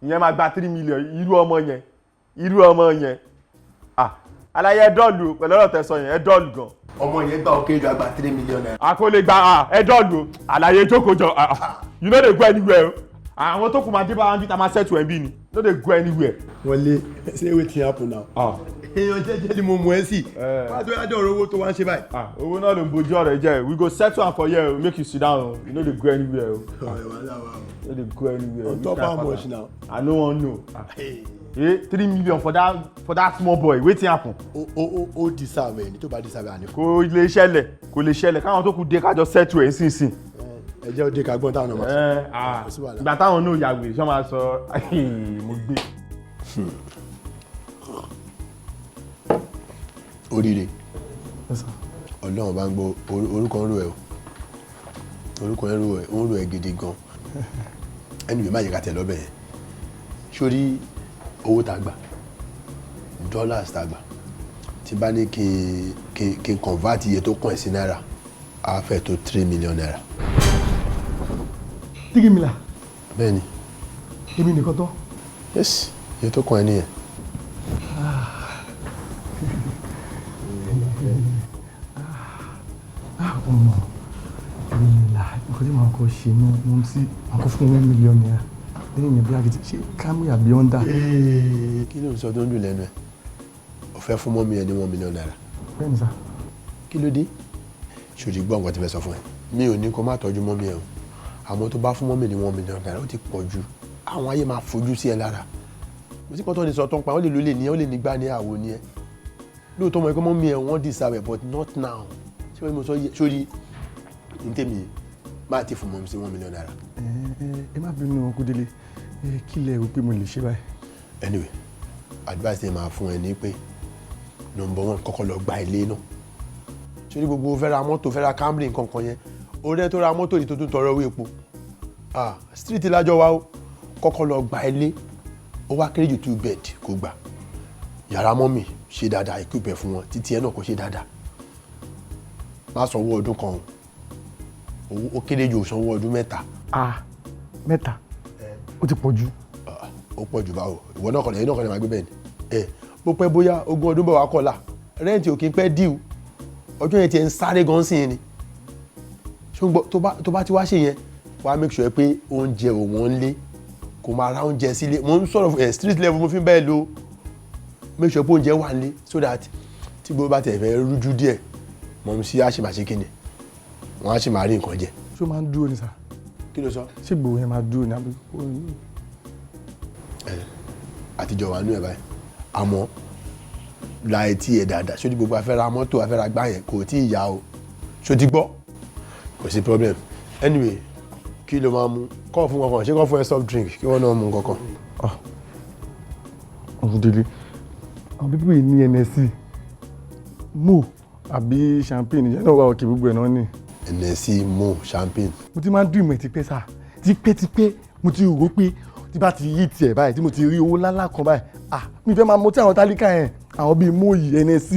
ìyẹn máa gba 3 million irú ọmọ yẹn aláyé ẹ dọ́ọ̀lù pẹ̀lú ọ̀rọ̀ tẹ̀sán yẹn ẹ dọ́ọ̀lù gan. ọmọ yẹn gbà ó kéré jù àgbà 3 million naira. kò lè gba ẹ dọ́ọ̀lù àlàyé jókòó jọ you no dey go anywhere o àwọn tó kù máa dé bá wọn bí ta máa settle ẹ̀ bí ni no dey go anywhere. wọlé ṣé wetin happen now. èèyàn jẹ́jẹ́ ni mo mú ẹ sí. wá tó yá dé ọ̀rọ̀ owó tó wá ń ṣe báyìí. owó náà ló ń bojú ọ̀rọ̀ jẹ́ we go settle am for here o make you sit down o you no dey go anywhere o. no dey go anywhere. on top how much now. I no wan know. 3 million for that small boy wetin happen. ó deserve ẹ ní tó bá deserve ẹ àní. kò lè ṣẹlẹ̀ káwọn tó kù dé kájọ settle ẹ̀ sínsìn. ẹ jẹ́ òde ká gbọ́n táwọn ọmọ sọ. ìgbà táwọn náà yàgbé sọ ma sọ mo gbé. Orire ọlọ́run bá ń gbọ́ orúkọ ń rò ẹ́ o torúkọ ẹrù ẹ̀ ń ro ẹ̀ gidi gan ẹni má yẹ ká tẹ̀ lọ́bẹ̀ yẹn sórí owó tá a gbà dollars tá a gbà tí bá ní kí n convert iye tó kàn ẹ̀ sí náírà á fẹ́ tó 3 million naira. 3 million. bẹ́ẹ̀ ni. èmi nìkan tán. yes iye tó kàn ẹ̀ nìyẹn. ọmọ ìlà nǹkan tí màá kọ́ ṣe ní wọ́n sí àkọ́ fún 1 million naira lẹ́yìn ìbí àgìtì ṣe Camry àbí Honda. kí ló ń sọ tó ń dùn lẹ́nu ẹ̀ ó fẹ́ fún mọ́mí ẹ ní 1 million naira. bẹ́ẹ̀ni sá. kí ló dé ṣòdì gbọ́ nǹkan tí fẹ́ sọ fún ẹ mi ò ní kó má tọ́jú mọ́mí ẹ o àmọ́ tó bá fún mọ́mí ní 1 million naira ó ti pọ̀ jù àwọn ayé máa fojú sí ẹ lára mo sì kọ́ tó lè sọ tó ń pa ó lè lólè ní ẹ ó lè nígbà ní àwo ní ẹ lóòótọ́ mọ̀ ẹ́ kó mọ́mí ẹ wọ́n deserve it but not now ṣé wọ́n mo sọ sórí NITEMI máa ti fún mọ́mí sí 1 million naira. ẹ má bínú ọkọ délé kí lẹ rò pé mo lè ṣe báyìí. anyway advice yẹn máa fún ẹ ní pé number 1 kọ́kọ́ lọ gba ilé náà sórí gbogbo fẹ́ ra mọ́tò fẹ́ ra Camry nǹkan kan yẹn orí ẹ tó ra mọ́tò yìí tó tún tọrọ owó epo street lájọ wa ó kọ́kọ́ lọ gba ilé ó wá kéré jù 2 bed kó gbà yàrá mọ́mì ṣe dáadáa equip ẹ̀ fún wọn títí ẹ náà kò ṣe dáadáa má sanwó ọdún kan ó kéré jù sanwó ọdún 3. 3 ó ti pọ̀ jù. ó pọ̀ jù báwo ìwọ náà kọ̀ọ̀lẹ̀ yìí náà kọ̀ọ̀lẹ̀ máa gbé bẹ́ẹ̀ ni bó pẹ́ bóyá 20 ọdún bọ̀ wá kọ́lá rẹ́ǹtì ò kí ń pẹ́ díù ọjọ́ yẹn ti ń sáré gan sí ni ṣùgbọ́n tó bá ti wá ṣe yẹn wàá make sure pé oúnjẹ ò wọ́n lé kò máa ra oúnjẹ sílé mo ń sọ̀rọ̀ street level mo fi ń bẹ́ẹ̀ lo make sure pé oúnjẹ wà lé so that tí gbogbo bá tẹ̀ fẹ́ rújú díẹ̀ mọ̀ sí àṣìmáṣe kíni wọ́n á ṣì máa rí nǹkan jẹ. ṣé o máa ń dúró ní sá. kí ló sọ. ṣé gbòòrò yẹn máa dúró ní abẹ́. àtijọ́ wà nú ẹ̀ báyìí àmọ́ láì tí ẹ̀ dáadáa ṣó ti gbogbo afẹ́ra mọ́tò afẹ́ra gbá yẹn kò tí ì yá o ṣó ti gbọ́ kò sí problem anyway kí ló máa mú kọ́ fún kankan ṣé kọ́ fún ẹ soft drink kí wọ́n náà mú kankan. ọ̀hún délé àwọn pípọ̀ yìí ní NSC mo àbí champagne ìyẹn náà wà òkè gbogbo ẹ̀ náà ní. NSC mo champagne. mo ti máa ń dùn ìmọ̀ tipẹ́ sá tipẹ́ mo ti rò pé tí bá ti yí tiẹ̀ báyìí tí mo ti rí owó lálá kan báyìí mi fẹ́ máa mú tí àwọn tálíkà yẹn àwọn bíi moyi NSC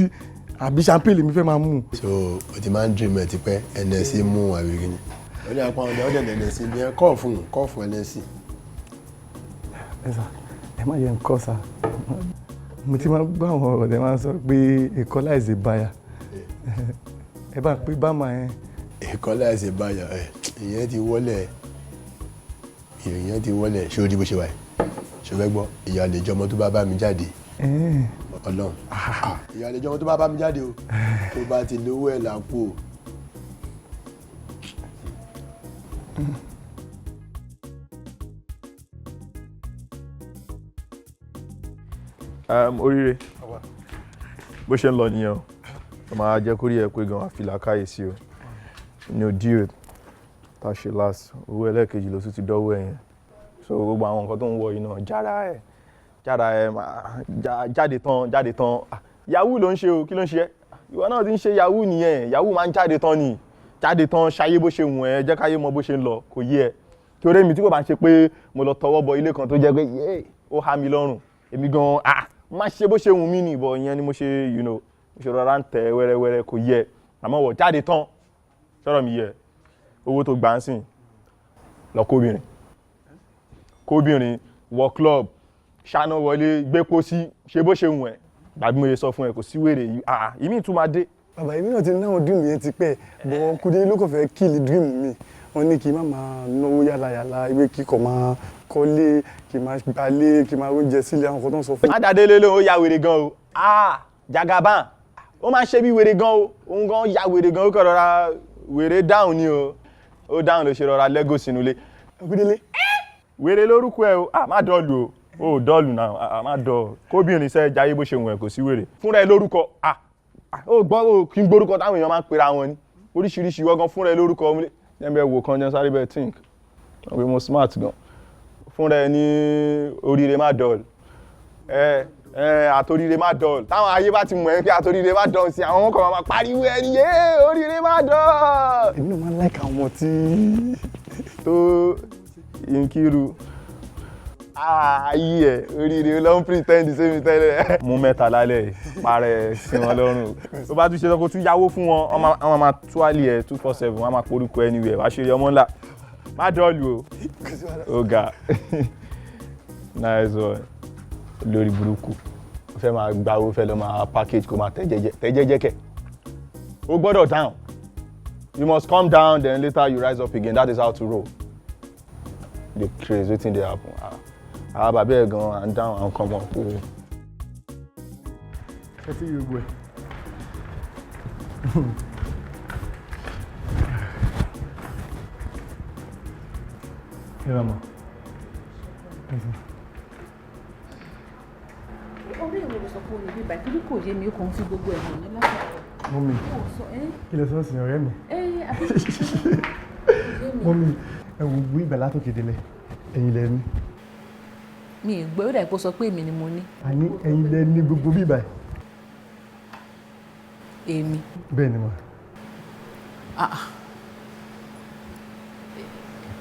àbí champagne mi fẹ́ máa mú. so o ti máa ń dream ẹ ti pẹ́ NSC mú àbí kíni. ó ní apá ọ̀dẹ̀ ọ̀dẹ̀ NSC bí ẹ kọ́ fún NSC. ẹ sà ẹ má yẹ nǹkan sà mo ti máa gbọ́ àwọn ọ̀rọ̀ tẹ máa sọ pé èkó láìsè báyà ẹ bá pé bá máa yẹn. èkó láìsè báyà ìyẹn ti wọlé ṣé o di bó ṣe wà yìí ṣe fẹ́ gbọ́ ìyá àlejò ọmọ tó bá mi jáde Ọlọ́run ìyá àlejò ọmọ tó bá mi jáde o tó bá ti lówó ẹ̀ lápò. Orire bó ṣe ń lọ nìyẹn o máa jẹ́ kórí ẹ pé gan àfìlà káyèsí o ní òdìrè tá a ṣe last owó ẹlẹ́ẹ̀kejì ló tún ti dọ́wọ́ ẹ̀ yẹn so gbogbo àwọn nǹkan tó ń wọ yìí náà jára ẹ̀ jáde tán yahoo ló ń ṣe o kí ló ń ṣe ẹ́ ìwọ náà ti ń ṣe yahoo nìyẹn yahoo máa ń jáde tán ṣayé bó ṣe wù ẹ́ jẹ́ káyé mọ bó ṣe ń lọ kò yé ẹ kí orí mi tí kò bá ń ṣe pé mo lọ tọwọ́ bọ ilé kan tó jẹ́ pé ó há mi lọ́rùn èmi gan má ṣe bó ṣe wù mí nìbọn ìyẹn ni mo ṣe mo ṣe rọra ń tẹ wẹ́rẹ́wẹ́rẹ́ kò yé àmọ́ wọ̀ jáde tán sọ̀rọ̀ mi yẹ owó tó gbà ń sìn lọ kóbìnrin wọ club ṣáná wọlé gbé pósí ṣe bó ṣe wù ẹ́ gbàgbé mo yẹ sọ fún ẹ kò sí wèrè yìí ìmí tún máa dé. bàbá èmi náà ti náwọn dream yẹn ti pẹ́ bọ́ Kúdé ló kàn fẹ́ kill dream mi wọ́n ní kí n má máa náwó yàlàyàlà ìwé kíkọ̀ máa kọ́lé kí n máa gbalé kí n máa oúnjẹ sílé àwọn kan tó ń sọ fún mi. má dàdé lé lóun ó ya wèrè gan o Jagaban ó máa ń ṣe bí wèrè gan o òun gan ya wèrè gan ó kọ̀ rọra wèrè dáhùn ni o ó dáhùn ló ṣe rọra lẹ́gò sínú ilé. Ògúndélé. wèrè lórúkọ ẹ o má dọ́ọ̀lù o dọ́ọ̀lù náà má dọ̀ kóbìnrin sẹ́ jayé bó ṣe wù ẹ́ kò sí wèrè fúnra ẹ lórúkọ ó gbọ́ kí n gbórúkọ táwọn èèyàn máa ń pera wọn ni oríṣiríṣi wọ́gán fúnra ẹ lórúkọ ọmọlé ẹ̀mẹ́ wò kan jẹ́ sáré bẹ́ẹ̀ think wọ́n mo smart gan fúnra ẹ ní Orire má dọ́ọ̀lù àtòrire má dọ̀l táwọn ayé bá ti mọ̀ ẹ́ pé àtòrire má dọ̀l sí àwọn ọkọ̀ máa pariwo ẹni yé oríire má dọ̀l. èmi náà máa ń láìka ọmọ tí tó Nkiru ayé ẹ̀ oríire ló ń pretend sí mi tẹ́lẹ̀. mú mẹ́ta lálẹ́ parẹ́ sí wọn lọ́rùn tó bá tún ṣe lọ́kọ́ tún yáwó fún wọn wọ́n máa tú àlè ẹ̀ 247 wọ́n máa porúkọ anywhere wàá ṣeré ọmọ ńlá má dọ̀lù o ọ̀gá nice one lórí burúkú ó fẹ́ máa gba owó fẹ́ lọ máa package kó máa tẹ́jẹ́jẹ́ kẹ̀ ó gbọ́dọ̀ down you must calm down then later you rise up again that is how to roll the craze wetin dey happen àwọn bàbá ẹ̀ gan and down and come up. ẹ ti yóò gbọ́ ẹ. ẹ bá mọ̀. orí ìwé ló sọ fún olùbí ìbàdí torí kò yé mi ó kàn ń fi gbogbo ẹ̀ hàn ní látàrí. mọ́mí kí lè sọ sí ọ̀rẹ́ mi. àbí mọ́mí ẹ wò gbé ìgbà látòkè délẹ̀ ẹ̀yin lẹ ní. mi ì gbé ó dà ipò sọ pé èmi ni mo ní. àní ẹ̀yin lẹ ní gbogbo bíbá ẹ̀. èmi. bẹ́ẹ̀ ni mà.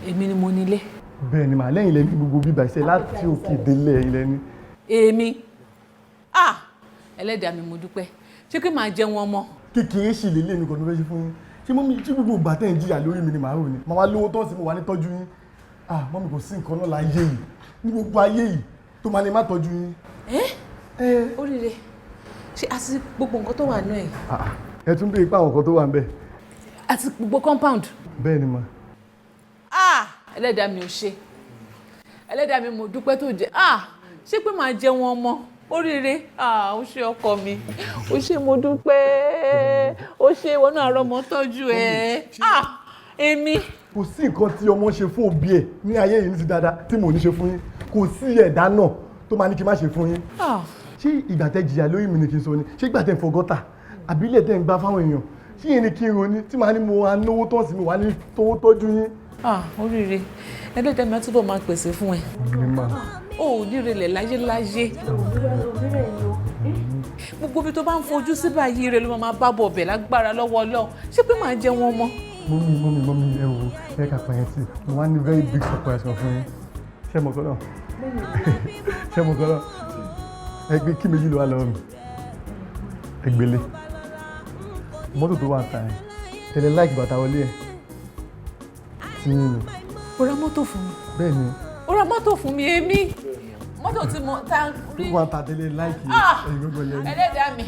èmi ni mo nílé. bẹ́ẹ̀ ni mà lẹ́yìn lẹ ní gbogbo bíbá ẹ̀ sẹ́ láti òkè délẹ̀ ẹ̀yin lẹ ní. èmi ẹlẹ́dàá mi mo dúpẹ́ ṣé kí màá jẹun ọmọ. kékeré sì lè lé mi kan tó fẹ́ ṣe fún yín ṣé mọ́mí tí gbogbo ìgbà tẹ̀ ń jìyà lórí mi ni màá rò ní màá wá lówó tán sí mo wà ní tọ́jú yín mọ́mí kò sí nǹkan náà láyé yìí ní gbogbo ayé yìí tó máa ní má tọ́jú yín. Orire ṣé àti gbogbo nǹkan tó wà náà yìí. ẹ tún béèrè pé àwọn nǹkan tó wà ń bẹ̀. àti gbogbo compound. bẹ́ẹ̀ ni mà. ẹlẹ́dàá mi ò ṣe ẹlẹ́dàá mi mo dúpẹ́ tó jẹ́ ṣé pé màá jẹun ọmọ. Orire ó ṣe ọkọ mi ó ṣe mo dúpẹ́ ó ṣe ìwọ náà rọmọ tọ́jú ẹ èmi. kò sí nǹkan tí ọmọ ṣe fún òbí ẹ ní ayé yìí ní ti dáadáa tí mò ní ṣe fún yín kò sí ẹ̀dá náà tó máa ní kí n má ṣe fún yín. ṣé ìgbà tẹ jìyà lórí mi ni kí n sọ ni ṣé ìgbà tẹ ń fọgọ́tà àbí ilé tẹ ń gbá fáwọn èèyàn ṣé yẹn ni kí n roni tí màá ní mo wá náwó tán sí mi wà ní tówó tọ́jú yín. Orire ẹlẹ́dàá mi á túbọ̀ máa pèsè fún ẹ. ó ní relẹ̀ láyéláyé gbogbo bí tó bá ń fojú sí báyìí rẹ ló máa bá bọ̀ bẹ̀ lágbára lọ́wọ́ Ọlọ́run ṣé pé màá jẹ wọn mọ́. mọ́mí ẹ wo ẹ kà pààyàn sí mo wá ní very big surprise kan fún yín ṣé mo kọ́ náà ṣé mo kọ́ náà ẹ gbé kí méjì ló wà lọ́wọ́ mi ẹ gbélé mọ́tò tó wà ń ta ẹ̀ tẹ̀lé láìkì bàtà wọlé ẹ̀ tí yín ni. ó ra mọ́tò fún mi. bẹ́ẹ̀ ni. ó ra mọ́tò fún mi èmi mọ́tò tí mo ta rí. wọ́n ta tẹ̀lé láìkì ẹ̀yìn gbogbo lẹ́yìn. ẹlẹ́dàá mi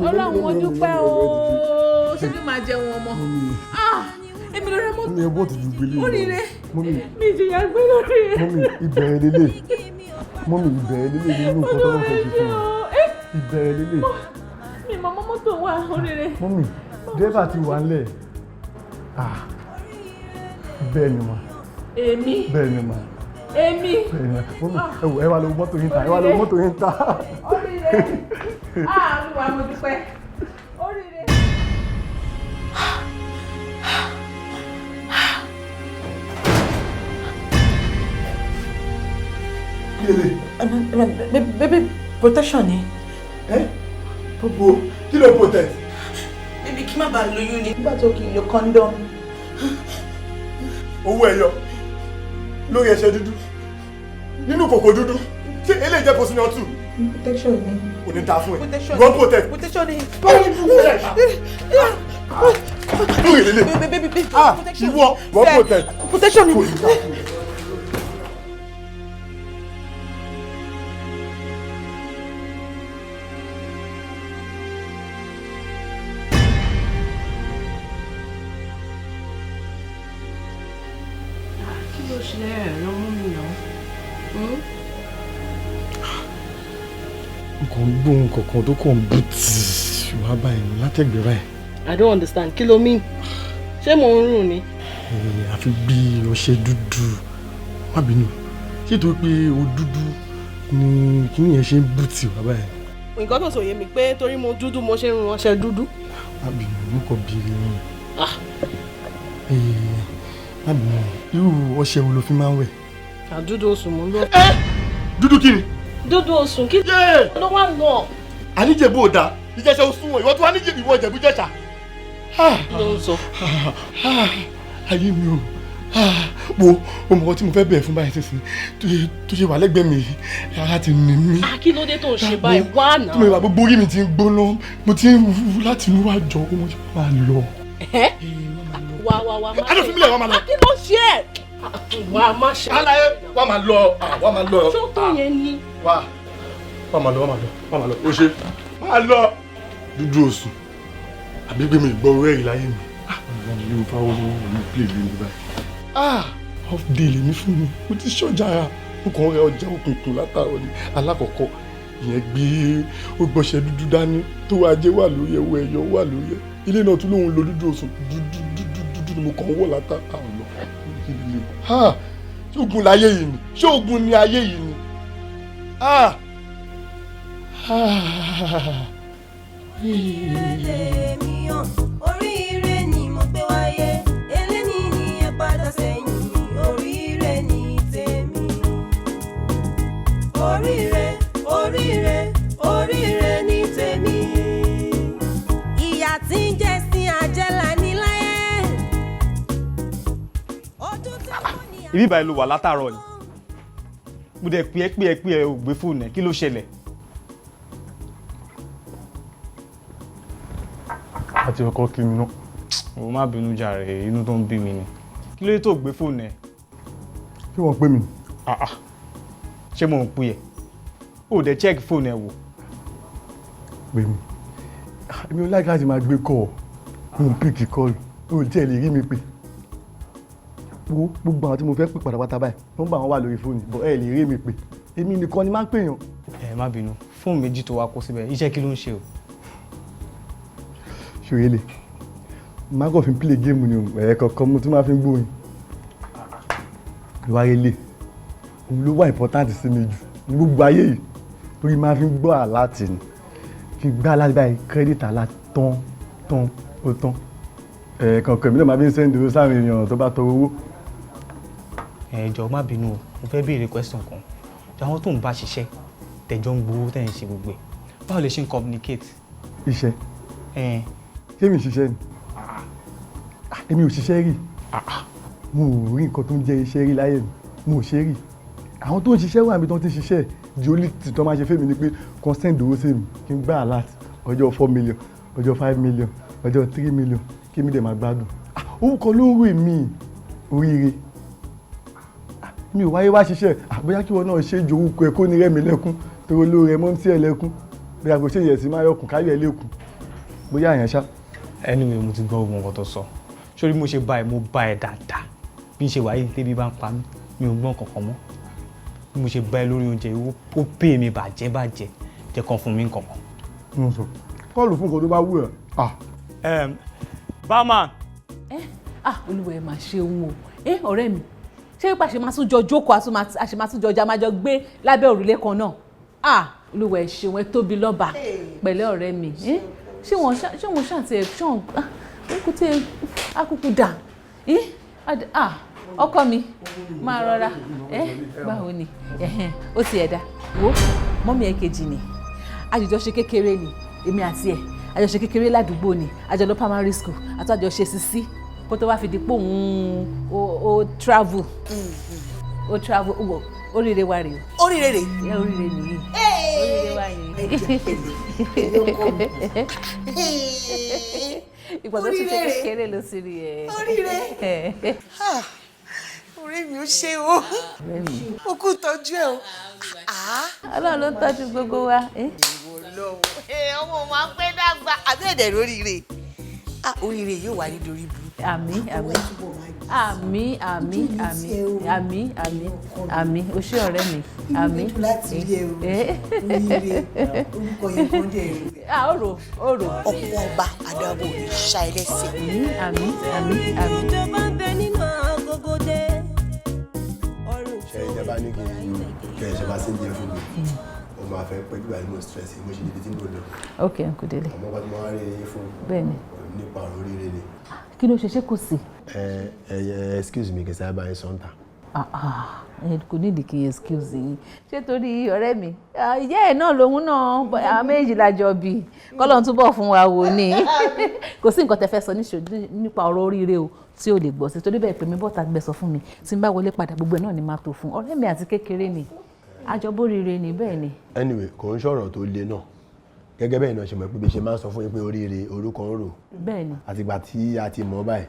Ọlọ́run mo dúpẹ́ o ṣé bí màá jẹun ọmọ. èmi ló ra mọ́tò. mọ́mí ẹ bọ́ ti ju gbélé. Orire mọ́mí mi ìjìyà gbé lórí ẹ. mọ́mí ìbẹ̀rẹ̀ lélẹ̀ mọ́mí ìbẹ̀rẹ̀ lélẹ̀ nínú nǹkan tó lọ́ọ́ fẹ́ ṣe fún mi ìbẹ̀rẹ̀ lélẹ̀. mi mọ mọ́tò wà Orire. mọ́mí dẹ́fà ti wà ńlẹ̀ bẹ́ẹ̀ ni mà. èmi. bẹ́ẹ̀ ni mà. èmi. bẹ́ẹ̀ ni mà. mọ́mí ẹ wà lọ́wọ́ mọ́tò yín ta ẹ wà lọ́wọ́ mọ́tò yín ta. Orire Olúwa mo dúpẹ́ Orire. Baby protection ni. Gbogbo kí ló protect? Baby kí má bàa lóyún ni. Nígbà tó kì í lo condom. Owó ẹyọ lórí ẹsẹ̀ dúdú nínú kòkò dúdú ṣé eléyìí jẹ́ position 2? Protection ni. Kò ní ta fún ẹ. Protection. Wọ́n protect. Protection ni. Lórí ìlélẹ̀. Baby ìwọ wọ́n protect. Protection ni. Kò ní ta fún ẹ. Nǹkan gbóhùn kankan tó kàn bú tì wá báyìí látẹ̀gbẹ́ báyìí. I don't understand. Kí ló mean? Ṣé mo ń rùn ni? Àfi bí ọṣẹ dúdú má bínú ṣé tó pé o dúdú ni kíni yẹn ṣe ń bú tì wá báyìí. Nǹkan tó sọ yé mi pé torí mo dúdú mo ṣe ń rùn ọṣẹ dúdú. Má bínú mo kàn bí má bínú irú ọṣẹ wo ló fi máa ń wẹ̀. Àdúdú oṣù mú lọ. Dúdú kí ni? dúdú osùn kí ló wà lọ. àníjẹ̀bú ò dáa ìjẹ̀ṣẹ̀ oṣù wọn ìwọ tó wá níjẹ̀bú ìwọ ìjẹ̀bú jẹ̀ṣà. ló ń sọ. ayé mi o wo ọmọ tí mo fẹ́ bẹ̀rẹ̀ fún báyìí sísìn tó ṣe wà lẹ́gbẹ̀ẹ́ mi ara ti nì mí. kí ló dé tó ń ṣe báyìí wá náà. tí mo ìwà gbogbo orí mi ti ń gbóná mo ti ń wú láti inú wá jọ ọmọ tí wọ́n máa lọ. wá má ṣe é wá máa lọ. kí ló ṣe é. wá má ṣe é. aláyé wá máa lọ wá máa lọ. tó tó yẹn ni. wá máa lọ wá máa lọ o ṣe máa lọ. dúdú oṣù àbí gbé mi ìgbọ́ orí ẹ̀rí láyé mi. àwọn ọmọ mi ò fáwọn ọmọ mi pè lé mi báyìí. off day lèmi fún mi mo ti ṣọjà ara mo kàn rẹ ọjà òkùnkùn látàrọ ni alákọ̀ọ́kọ́ ìyẹn gbé ó gbọ́ṣẹ́ dúdú dání tó ajé wà lórí ẹwọ ẹyọ wà lórí ẹ ilé náà tún lóun lo dúdú oṣù dúdú ni mo kàn wọ̀ látàrọ lọ. ṣé ogun láyé yìí ni ṣé ogun ni ayé yìí ni. Oríire ni mo gbé wáyé eléni ni ẹ padà sẹ́yìn oríire ni tèmi. Oríire ni tèmi. Ìyà tí ń jẹ sí àjẹlà ní láyé. ibi báyìí ló wà látàárọ̀ ni mo dẹ̀ pé ẹ ò gbé fóònù ẹ̀ kí ló ṣẹlẹ̀. àti ọkọ kí mi náà. o má bínú jàre inú tó ń bí mi ni kí ló dé tó gbé fóònù ẹ̀. kí wọ́n pè mí. ṣé mo ń pè ẹ́ o dẹ̀ check fóònù ẹ̀ wò. pè mí èmi ò láìka láti máa gbé kọ́ mo ń pìkì kọ́ọ̀lù o jẹ́ lè rí mi pè wo gbogbo àwọn tí mo fẹ́ pè pátápátá báyìí wọ́n bá wọn wà lórí fóònù bọ́ ẹ lè rí mi pè èmi nìkan ni máa ń pèèyàn. ẹ má bínú fóònù méjì tó wá kó síbẹ̀ iṣẹ́ kí ló ń ṣe o. ṣòyele máa kàn fi ń play game ni ẹ̀ẹ̀kọ̀ọ̀kan mo tún máa fi ń gbóyin ìwárelé òun ló wà important sí mi jù ní gbogbo ayé yìí torí máa fi ń gbọ́ àláàtì ni fi gbá aláàtì báyìí credit àláàtì tán ó tán ẹ̀ẹ̀kọ̀ọ̀kan mi náà máa fi ń send owó sáwọn èèyàn tó bá tọrọ owó. ẹ jọ̀ọ́ má bínú o mo fẹ́ béèrè question kan àwọn tó ń bá ṣiṣẹ́ tẹ̀jọ́ ń gbowó tẹ̀ ń ṣe gbogbo ẹ̀ báwo lè ṣe ń communicate. iṣẹ́ ṣé mi ṣiṣẹ́ ni èmi ò ṣiṣẹ́ rí mo ò rí nǹkan tó ń jẹ́ iṣẹ́ rí láyé mi mo ò ṣe rí àwọn tó ń ṣiṣẹ́ wà níbi tó ń ti ṣiṣẹ́ di only tí tó máa ṣe fẹ́mi ni pé kan send owó sí mi kí n gbá alert ọjọ́ 4 million ọjọ́ 5 million ọjọ́ 3 million kí mi dẹ̀ máa gbádùn orúkọ ló ń rò mí oríire mi ò wáyé wá ṣiṣẹ́ bóyá kí wọn náà ṣe ju orúkọ ẹ kó ní rẹ́mi lẹ́kún torí olóore ẹ mọ́ ń tí ẹ lẹ́kún bóyá kò ṣe yẹ̀ sí máa yọkùn káyọ̀ ẹ lẹ́kùn bóyá àyàn ṣá. anyway mo ti gbọ́ ogun nǹkan tó sọ sórí mo ṣe bá ẹ mo bá ẹ dáadáa bí n ṣe wáyé tẹ́bí bá ń pa mí mi ò gbọ́n kankan mọ́ bí mo ṣe bá ẹ lórí oúnjẹ ó pè mí bàjẹ́ jẹ́ kan fún mi nǹkankan. mo sọ kọ́ọ̀lù fún nǹkan tó bá wù ẹ́. barman. olúwa ẹ máa ṣe òun o ọ̀rẹ́ mi ṣé wípé àṣẹ máa tún jọ jókòó àṣẹ máa tún jọ ọjà máa jọ gbé lábẹ́ òrùlé kan náà olúwa ẹ ṣeun ẹ tóbi lọ́ba pẹ̀lẹ́ ọ̀rẹ́ mi ṣé wọ́n ṣàǹtì ẹ̀ ṣọ́n kó tẹ akúkú dà ọkọ mi máa rọra báwo ni ó ti ẹ̀dá wo mọ́mí ẹ̀ kejì ni àjọṣe kékeré ni èmi àti ẹ̀ àjọṣe kékeré ládùúgbò ni àjọ lọ primary school àti àjọṣe sisi kó tó wá fi di pé òun ó travel oríire wa rèé. oríire rèé. oríire nìyí. oríire wa rèé. ìgbà tó ti ṣe kékeré ló sì rí ẹ. oríire. ọ̀rẹ́ mi ò ṣe o. ó kú tọ́jú ẹ o. Ọlọ́run ló ń tọ́jú gbogbo wa. ọmọ máa ń pẹ́ dàgbà àbẹ́ẹ̀dẹ̀ lóríire. oríire yóò wà ní dorí burúkú. àmín àmín àmín àmín àmín àmín àmín o ṣé ọ̀rẹ́ mi àmín. láti rí ẹ o oríire orúkọ yẹn kan dẹ̀ rí. ọ̀rọ̀ ọ̀pọ̀ ọba àdàbò ìṣá ẹlẹ́sẹ̀. àmín àmín àmín. ìjọba ń bẹ nínú Agogo dé. ṣe ìjọba ní kí ẹ ṣe bá sí ìjẹ fún mi ó máa fẹ́ pẹ́ gbígbà ní mo stress mo ṣe níbi tí mo lọ. ok kò délé. àmọ́ bá ti máa rí ẹyin fún bẹ́ẹ̀ni nípa oríire ni. kí ló ṣe ṣé kò sí. excuse me kìí sábà ń sọ́ńtà. kò ní ìdíkì excuse yín ṣé torí ọ̀rẹ́ mi ìyá ẹ̀ náà lòun náà àwọn méjì lájọ bí kọ́lọ́n túbọ̀ fún wa wò ni kò sí nǹkan tẹ́ fẹ́ sọ nípa ọ̀rọ̀ oríire o tí o lè gbọ́ sí torí bẹ́ẹ̀ pé mi bọ́ta gbẹ sọ fún mi tí n bá wọlé padà gbogbo ẹ̀ náà ni máa tó fún ọ̀rẹ́ mi àti kékeré ni àjọbóríire ni bẹ́ẹ̀ ni. Anyway kò ń sọ̀rọ̀ tó le náà gẹ́gẹ́ bẹ́ẹ̀ náà ṣe mọ̀ pé bí ṣe máa ń sọ fún yín pé oríire orúkọ ń rò bẹ́ẹ̀ni àtìgbà tí a ti mọ̀ báyìí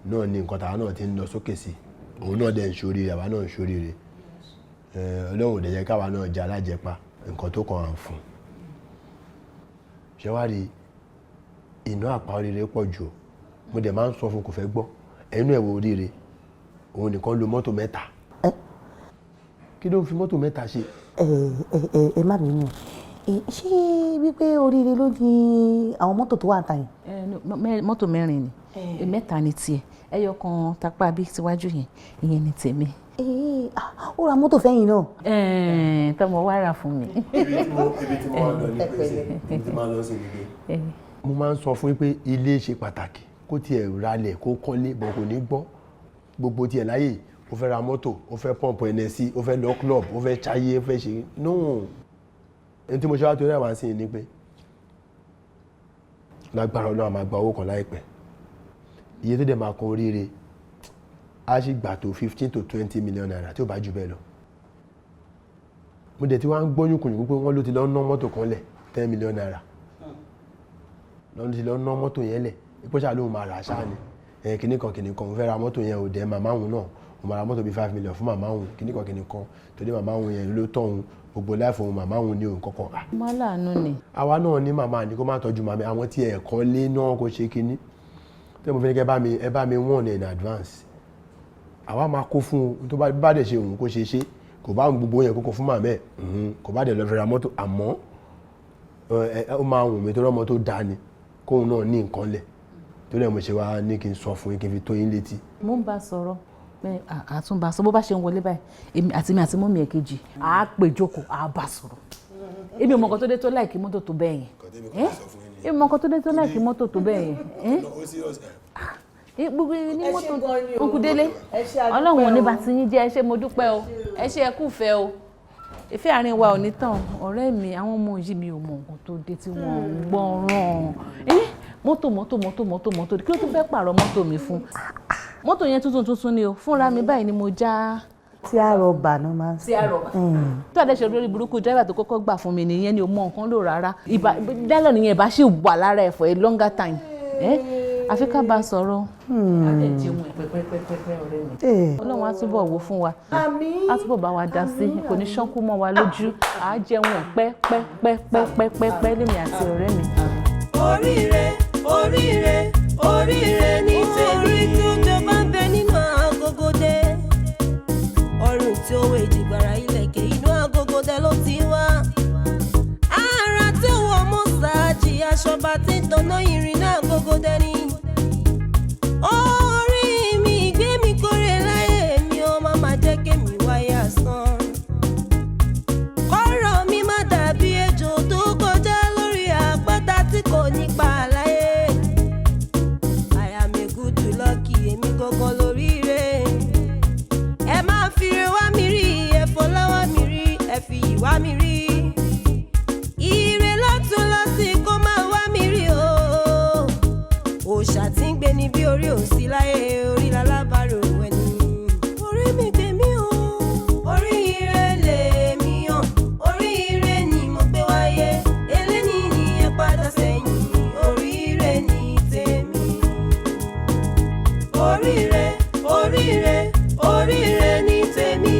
náà ni nǹkan tàwa náà ti ń lọ sókè sí òun náà dẹ̀ ń ṣoríire àwa náà ń ṣoríire Ọlọ́run ò dẹ̀ jẹ́ káwa náà jẹ́ alájẹpa nǹkan tó kàn án fún ṣé wá rí iná àpá oríire pọ̀ jù mo dẹ̀ máa ń sọ fún kò fẹ́ gbọ́ ẹnu ẹ̀wọ̀ oríire òun nìkan lo mọ́tò mẹ́ta kí ló ń fi mọ́tò mẹ́ta ṣe. ẹ má bínú ṣé wípé oríire ló ní àwọn mọ́tò tó wà ń ta yẹn. mọ́tò mẹ́rin ni mẹ́ta ni tiẹ̀ ẹyọ kan tapá bí síwájú yẹn ìyẹn ni tèmi. ó ra mọ́tò fẹ́yìn náà. tọmọ wá rà fún mi. ibi tí mo wá lọ ní pèsè ibi tí mo lọ sí nílé. mo máa ń sọ fún yín pé ilé ṣe pàtàkì kó tiẹ̀ ralẹ̀ kó kọ́lé bọ̀ kò ní gbọ́ gbogbo tiẹ̀ láyè ó fẹ́ ra mọ́tò ó fẹ́ pọ́ǹpù ẹnẹsí ó fẹ́ lọ club ó fẹ́ cháyé ó fẹ́ ṣe no ẹni tí mo ṣe wá torí àwọn àṣìyàn ni pé lágbára Ọlọ́run a máa gba owó kan láìpẹ́ iye tó dẹ̀ máa kan oríire a sì gbà tó 15 to 20 million naira tí ó bá jù bẹ́ẹ̀ lọ mo dẹ̀ tí wọ́n á gbóyún kùnyùn pé wọ́n ló ti lọ ná mọ́tò kan lẹ̀ 10 million naira lọ́nà ti lọ ná mọ́tò yẹn lẹ̀ ìpọ́ṣà lóun máa rà ṣáà ni kìnnìkan mo fẹ́ ra mọ́tò yẹn ò dẹ̀ màmá òun náà mo máa ra mọ́tò bíi 5 million fún màmá òun kìnnìkan torí màmá òun yẹn ló tọ́ òun gbogbo láìfọ̀ òun màmá òun ní òun kọ́kọ́. má láàánú ni. àwa náà ní màmá ní kó má tọ́jú màmá àwọn tí ẹ̀kọ́ lé náà kó ṣe kinní tí mo fi ní kẹ́ ẹ bá mi wọ̀n in advance àwa máa kó fún un tó bá dẹ̀ ṣe òun kó ṣe kò bá gbogbo yẹn kókó fún màmá ẹ̀ kò bá dẹ̀ lọ fẹ́ ra mọ́tò àmọ́ ó máa wùn mí tó rọ́mọ tó dáa ni kóun náà ní nǹkan lẹ̀ torí ẹ̀ mo ṣe wá ní kí n sọ fún yín kí n fi tó yín létí. mo ń bá sọ̀rọ̀ àtúnbà sọ bó bá ṣe ń wọlé báyìí àti mi àti mọ́mí ẹ̀ kejì àá pè jókòó àá bá sọ̀rọ̀ èmi ò mọ nǹkan tó dé tó láìkí mọ́tò tó bẹ́ẹ̀ yẹn èmi mọ nǹkan tó dé tó láìkí mọ́tò tó bẹ́ẹ̀ yẹn gbogbo ní mọ́tò nkùdélé Ọlọ́run ò ní bá ti yín jẹ́ ẹ ṣé mo dúpẹ́ o ẹ ṣé ẹ kú fẹ́ o ìfẹ́ àárín wa ò ní tàn ọ̀rẹ́ mi àwọn ọmọ yìí mi ò mọ nǹkan tó dé tí wọ́n ń gbọ́ràn mọ́tò kí ló tún fẹ́ pààrọ̀ mọ́tò mi fún mọ́tò yẹn tuntun ni o fúnra mi báyìí ni mo já. tí a rọba náà máa ń sọ. tí a rọba tó àdé ṣe lórí burúkú dírẹ́bà tó kọ́kọ́ gbà fún mi nìyẹn ni o mọ nǹkan lò rárá dálọ̀ nìyẹn ìbá ṣì wà lára ẹ̀ for a longer time àfi ká bá a sọ̀rọ̀. àlẹ́ jẹun ẹ̀ pẹ́pẹ́pẹ́pẹ́ ọ̀rẹ́ mi Ọlọ́run á túbọ̀ wò fún wa á túbọ̀ bá wa dá sí kò ní ṣánkú mọ́ wa lójú à á jẹun ẹ̀ pẹ́pẹ́pẹ́pẹ́pẹ́ lèmi àti ọ̀rẹ́ mi. oríire ní tèmi tó jọba ń bẹ nínú agogo dé ọrùn tí ó wé ìdìgbàrà ilẹ̀kẹ̀ inú agogo dé ló ti wá ara tó wọ mọ́sáàjì aṣọba tí ń tanná ìrìnà agogo dé ní orí mi gbé mi kórè láyé mi ó má jẹ́ kémi wáyé asán kọ́rọ̀ mi má dàbí ejò tó kọjá lórí àpáta tí kò ní pa àlàyé. Gangan lóríire ẹ máa fi re wá mi rí ẹ fọlọ́wọ́ mi rí ẹ fi ìwá mi rí ire lọ́tún lọ́sì kó máa wá mi rí o òòṣà tí ń gbé ní bí orí òsì láyé orí lálábàárò ẹni orí mi gbé mi o oríire lèmi hàn oríire ni mo gbé wáyé eléni ni ẹ padà sẹ́yìn oríire ni tèmi. Oríire ní tèmi.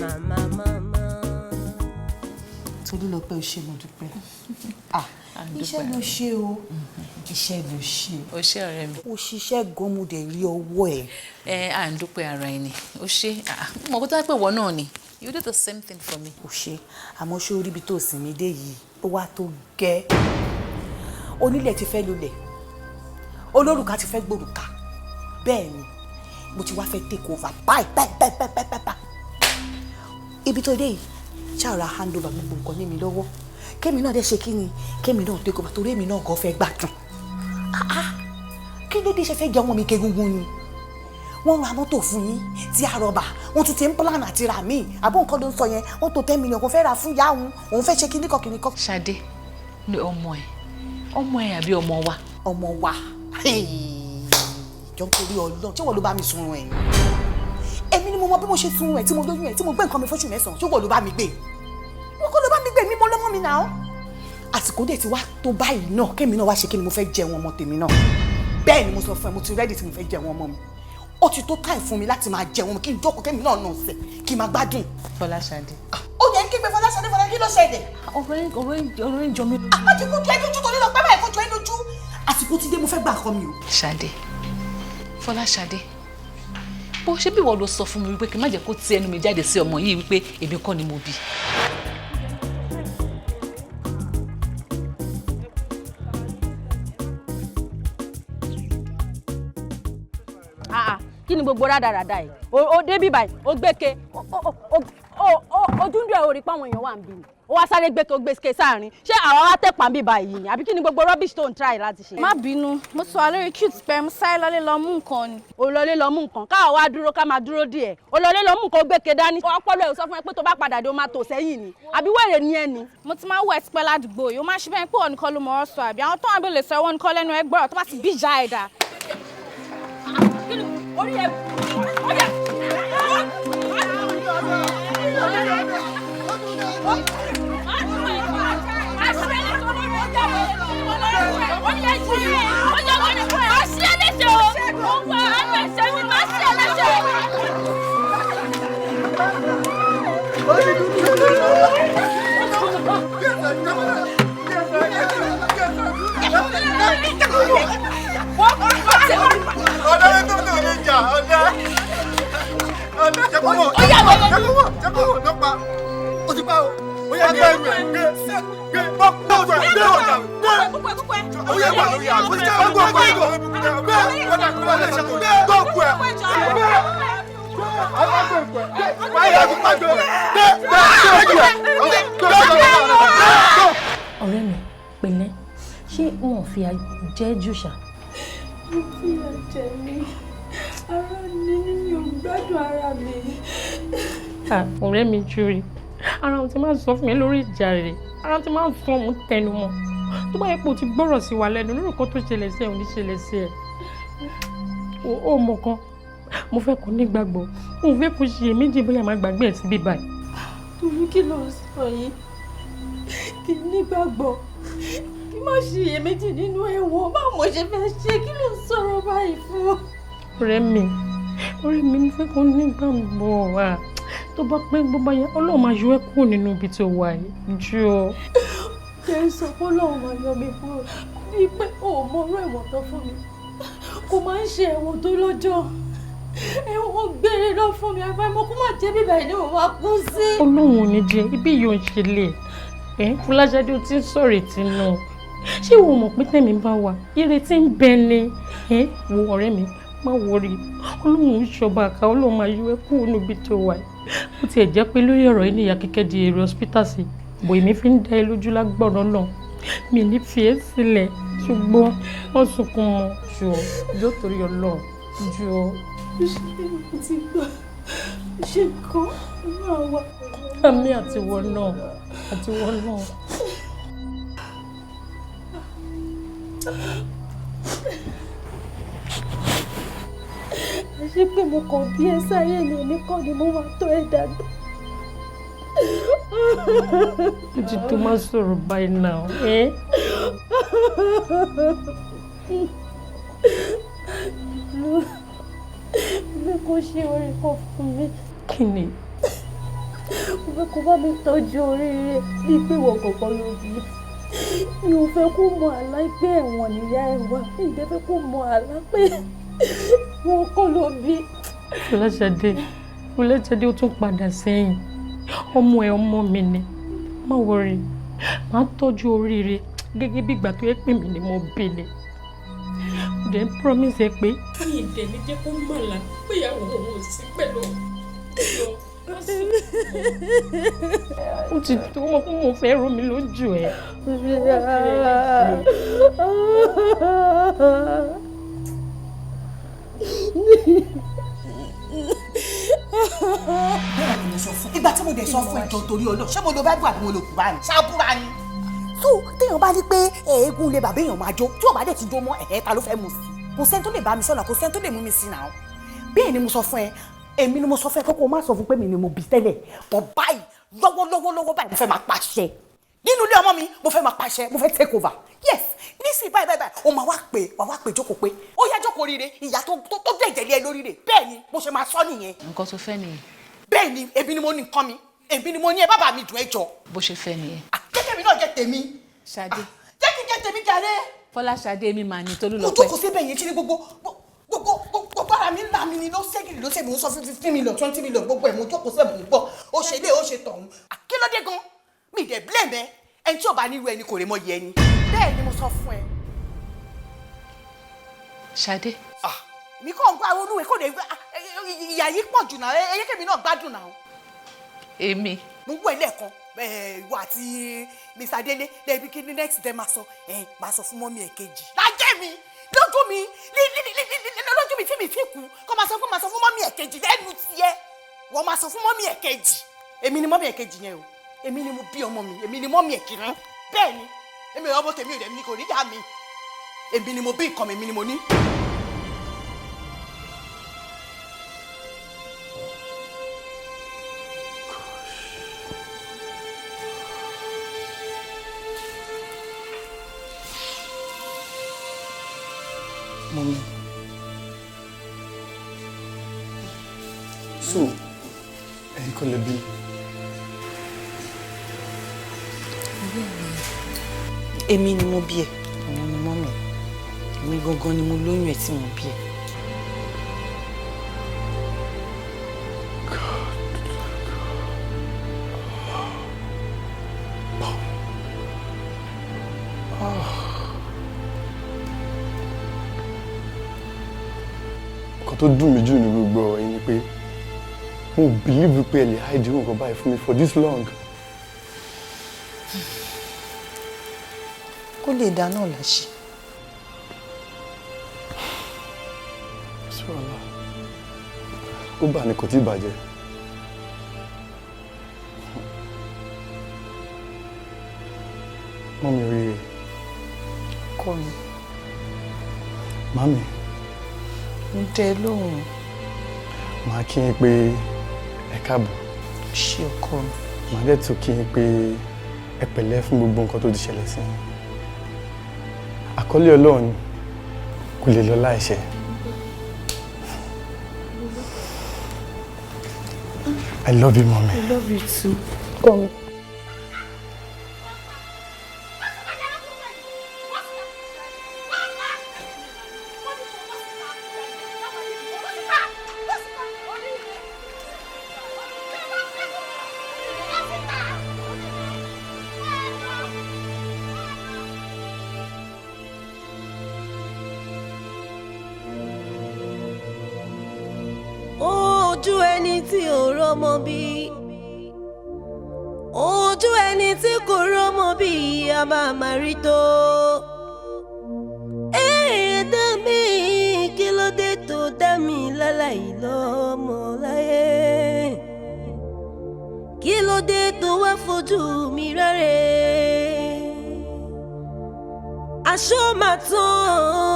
Màmá. Tolúlọpẹ́ o ṣé mo dúpẹ́. Iṣẹ́ ló ṣe o. Iṣẹ́ ló ṣe. O ṣé ọ̀rẹ́ mi. O ṣiṣẹ́ gan mo dẹ̀ rí ọwọ́ ẹ̀. À ń dúpẹ́ ara ẹni. O ṣé. Mo kó tó pé wọ́n náà ni. You did the same thing for me. O ṣé. Àmọ́ ṣé orí ibi tó sinmi dé yìí ó wá tó gẹ́. Onílẹ̀ ti fẹ́ lulẹ̀. Olórùka ti fẹ́ gbòrùka. Bẹ́ẹ̀ ni mo ti wá fẹ́ take over bye. Ibi tó dé yìí ṣàrà hand over gbogbo nǹkan ní mi lọ́wọ́ kémi náà dẹ̀ ṣe kí ni kémi náà take over torí èmi náà gan fẹ́ gbàdùn. Kí ló dé ṣe fẹ́ jẹ ọmọ mi kegungun ni wọ́n ra mọ́tò fún yín tí a rọ̀bà wọ́n tún ti ń plan àti rà míì àbọ̀ nǹkan ló ń sọ yẹn wọ́n tó 10 million kò fẹ́ ra fún ìyá òun fẹ́ ṣe kíníkan kíníkan. Ṣadé ní ọmọ ẹ àbí ọmọ wa. ọmọ wa jọ nítorí Ọlọ́run ṣé wọ́n ló bá mi sunrun ẹ̀yìn èmi ni mo mọ bí mo ṣe sunrun ẹ̀ tí mo lóyún ẹ̀ tí mo gbé nǹkan mi fóṣù 9 ṣé wọ́n ló bá mi gbé wọ́n kọ́ ló bá mi gbé mi mọ́ lọ́mọ mi náà àsìkò dé ti wá tó báyìí náà kémi náà wá ṣe kí ni mo fẹ́ jẹun ọmọ tèmi náà bẹ́ẹ̀ ni mo sọ fún ẹ mo ti rẹ́dì tí mo fẹ́ jẹun ọmọ mi ó ti tó táì fún mi láti máa jẹun kí n jókòó kémi náà nà ọ̀sẹ̀ kí n máa gbádùn. Fọláṣadé. ó yẹ kí n pe Fọláṣadé Fọlá kí ló ṣẹlẹ̀. ọ̀rọ̀ ń jọ mí. àpájùkú jẹ́ lójú tó nílò pẹ́pẹ́ ẹ̀kọ́ jọ ẹ́ lójú àsìkò ti dé mo fẹ́ gbà kọ́ mi o. Ṣadé Fọláṣadé bó ṣe bí wọ́n ló sọ fún mi wípé kí n má jẹ́ kó ti ẹnu mi jáde sí ọmọ yìí wípé èmi kọ́ ni mo bí. kí ni gbogbo rádaràda yìí o débí báyìí o gbéke o dúndú ẹ o rí pé àwọn èèyàn wà ń bí ni o wá sáré gbéke o gbèsè sáàrin ṣé àwọn wá tẹ̀pá ń bí báyìí ni àbí kí ni gbogbo rubbish tó ń try láti ṣe. má bínú mo sọ àlórí cute pé mo sáré lọlé lọ mú nǹkan ni. o lọlé lọ mú nǹkan káà wá dúró ká máa dúró díẹ̀ o lọlé lọ mú nǹkan o gbéke dání. ọpọlọ ẹ ò sọ fún ẹ pé tó bá padà dé o máa tò sẹ́yìn ni àbí wèrè ni ẹ ni. mo ti máa ń wọ ẹtí pẹ́ ládùúgbò yìí ó máa ń ṣe bẹ́ẹ̀ pé òun nìkan ló mọ̀ ọ́ sọ àbí àwọn tó wà bí lè sọ wọn nìkan lẹ́nu ẹ gbọ́rọ̀ tó bá ti bí ìjà ẹ̀dá. orí ẹ ọjà. ọ̀rẹ́ mi pẹ̀lẹ́ ṣé wọn ò fi jẹ́ jù ṣá. mo fi àjẹ mi ara ní mi ò gbádùn ara mi. ọ̀rẹ́ mi júre ara wọn ti máa ń sọ fún mi lórí ìjà rẹ̀ ara ti máa ń sọ òun tẹnu mọ́ tó bá yẹ pé o ti gbọ́rọ̀ sí wa lẹ́nu lórúkọ tó ṣẹlẹ̀ sí ẹ̀ ò ní ṣẹlẹ̀ sí ẹ̀ ó mọ̀ kan mo fẹ́ kó nígbàgbọ́ mo fẹ́ kó ṣe èméjì bóyá máa gbàgbé ẹ̀ sí bíbá ẹ̀. torí kí ló ń sọ yìí kí nígbàgbọ́ kí má ṣe iyèméjì nínú ẹ̀wọ̀n báwo mo ṣe fẹ́ ṣe kí ló ń sọ̀rọ̀ báyìí fún. ọ̀rẹ́ mi mo fẹ́ kó nígbàgbọ́ wa tó bá pẹ́ gbogbo yẹn Ọlọ́run máa yọ ẹ́ kúrò nínú ibi tó wà yìí jù ọ́. jẹ́ sọ pé Ọlọ́run máa yọ mi kúrò bíi pé o ò mọ ọ̀rọ̀ ẹ̀wọ̀n tó fún mi kò máa ń ṣe ẹ̀wọ̀n tó lọ́jọ́ ẹ̀wọ̀n gbére lọ fún mi àbámọ́ kó má jẹ́ bíbá ẹ̀ ní mo máa kú sí. Ọlọ́run ò ní jẹ́ ibi yóò ń ṣe lè Fọláṣadé o ti ń sọ̀rọ̀ ètí náà ṣé o mọ̀ pé tẹ̀mí bá wà ìrètí ń bẹ ni wo ọ̀rẹ́ mi má wọrí Ọlọ́run ń ṣọba àká Ọlọ́run máa yọ ẹ́ kúrò níbi tó wà ó tiẹ̀ jẹ́ pé lórí ọ̀rọ̀ yìí nìyá kíkẹ́ di èrè hospital sí bò èmi fi ń dá ẹ lójú lágbọ̀rọ̀ náà mi ní fi ẹ́ sílẹ̀ ṣùgbọ́n wọ́n sunkún mọ́ jù ọ́ yóò torí Ọlọ́run jù ọ́. ti gbọ́ ṣe kọ́ máa wà. àmì àtiwọ́ náà àtiwọ́ náà. ṣé pé mo kàn bí ẹ sáyé ni èmi kọ́ ni mo máa tó ẹ dàgbà. ojú tó máa sọ̀rọ̀ báyìí náà mo fẹ́ kó ṣe oore kan fún mi. kí ni. mo fẹ́ kó bá mi tọ́jú Oríire bíi pé ìwọ kọ̀ọ̀kan ló bí. mi ò fẹ́ kó mọ àlá pé ẹ̀wọ̀n níyà ẹ̀ wá mi ò fẹ́ kó mọ àlá pé wọn kọ́ ló bí. Fọláṣadé ó tún padà sẹ́yìn ọmọ mi ni má wọrí má tọ́jú Oríire gẹ́gẹ́ bí ìgbà tó yẹ pé mi ni mo bí ni mo dẹ̀ ń promise ẹ pé mi ìdẹ̀ ní jẹ́ kó mọ̀ là pé ìyàwó òun ò sí pẹ̀lú ó ti tó mọ̀ fún mo fẹ́ rú mi lójú ẹ̀. bẹ́ẹ̀ ni mo sọ fún ìgbà tí mo dẹ̀ sọ fún ìjọ torí ọlọ́ ṣé mo lo báìbù àbí mo lo kùbá ni ṣáàbùrà ni. so téèyàn bá ní pé eégún lè bàbá èèyàn máa jó tí ò bá dẹ̀ ti jó mọ́ ta ló fẹ́ mu sí kò sẹ́ni tó lè bá mi sọ̀nà kò sẹ́ni tó lè mú mi sí náà bẹ́ẹ̀ ni mo sọ fún ẹ èmi ni mo sọ fún ẹ kókó má sọ fún pé mi ni mo bí tẹ́lẹ̀ bọ̀ báyìí lọ́wọ́lọ́wọ́ báyìí mo fẹ́ máa pàṣẹ nínú ilé ọmọ mi mo fẹ́ máa pàṣẹ mo fẹ́ take over yes nísìnyí báyìí o máa wá pè jókòó pé ó yá jókòó rire ìyá tó dẹ̀jẹ̀ lé ẹ lórí rẹ̀ bẹ́ẹ̀ ni mo ṣe máa sọ nìyẹn. nǹkan tó fẹ́ nìyẹn. bẹ́ẹ̀ ni èmi ni mo ní nǹkan mi èmi ni mo ní ẹ bàbá mi dùn ẹ jọ. bó ṣe fẹ́ nìyẹn. jẹ́kẹ́ mi náà jẹ́ tèmi. Ṣadé. jẹ́ kí n jẹ́ tèmi jàre. Fọláṣadé mi máa ní Tolú lọ pẹ́. mo jókòó síbẹ̀ yẹn tí ní gbogbo ara mi ń la mi ni ló ṣẹ́gìrì ló ṣẹ́mi ń sọ 15 million 20 million gbogbo ẹ̀ mo jókòó síbẹ̀ mo gbọ́ ó ṣe lé ó ṣe tọ̀hún. kí ló dé gan mi dẹ̀ blame ẹ ẹni tí ò bá nílùú ẹni kò lè mọ iye ẹni bẹ́ẹ̀ ni mo sọ fún ẹ. Ṣadé. mi kàn ń gbọ́ àwọn olúwe kò lè ìyá yìí pọ̀ jù náà ẹyẹkẹ́mi náà gbádùn náà. èmi. mo ń wọ ilé ẹ̀kan ìwọ àti Mr. Dele lẹ́bi kí ni next day máa sọ fún mọ́mí ẹ̀ kejì. lájẹ́ mi lójú mi lójú mi tí mi fi kú kó máa sọ fún mọ́mí ẹ̀ kejì lẹ́nu tiẹ̀ wọ́n máa sọ fún mọ́mí ẹ̀ kejì èmi ni mọ́mí ẹ̀ kejì yẹn o èmi ni mo bí ọmọ mi èmi ni mọ́mí ẹ̀ kìíní bẹ́ẹ̀ ni èmi ọmọ tèmi ò dẹ̀ mi kò ní dá mi èmi ni mo bí nǹkan mi èmi ni mo ní. Mommy. So, ẹ̀yin kọ́ lẹ bí. Èmi ni mo bí ẹ, àwọn ni mọ́mì. Èmi gangan ni mo lóyún ẹ tí mo bí ẹ. Nǹkan tó dùn mí jù ní gbogbo ọ̀rọ̀ yìí ni pé mo believe pé ẹ lè hide irú nǹkan báyìí fún mi for this long. Kó lè dá náà láṣẹ. Sọ́ọ̀lá, ó bà ní kò tí ì bàjẹ́. Mọ́mí Orire. Kọ́ mi. Mami. Ń tẹ́ lóhùn. Màá kí yín pé ẹ káàbọ̀. Ṣé ọkọ mi? Màá dẹ̀ tún kí yín pé ẹ pẹ̀lẹ́ fún gbogbo nǹkan tó ti ṣẹlẹ̀ sí yín. Àkọ́lé Ọlọ́run kò lè lọ láìṣẹ. I love you, mommy. I love you too. Come. Ojú ẹni tí ò rọ́mọ bí, ojú ẹni tí kò rọ́mọ bí a máa máa rí tó. Ẹ̀ẹ́dá mi kí ló dé tó dá mi láláì lọ́mọ láyé? Kí ló dé tó wá fojú mi rárẹ̀? Aṣọ máa tán.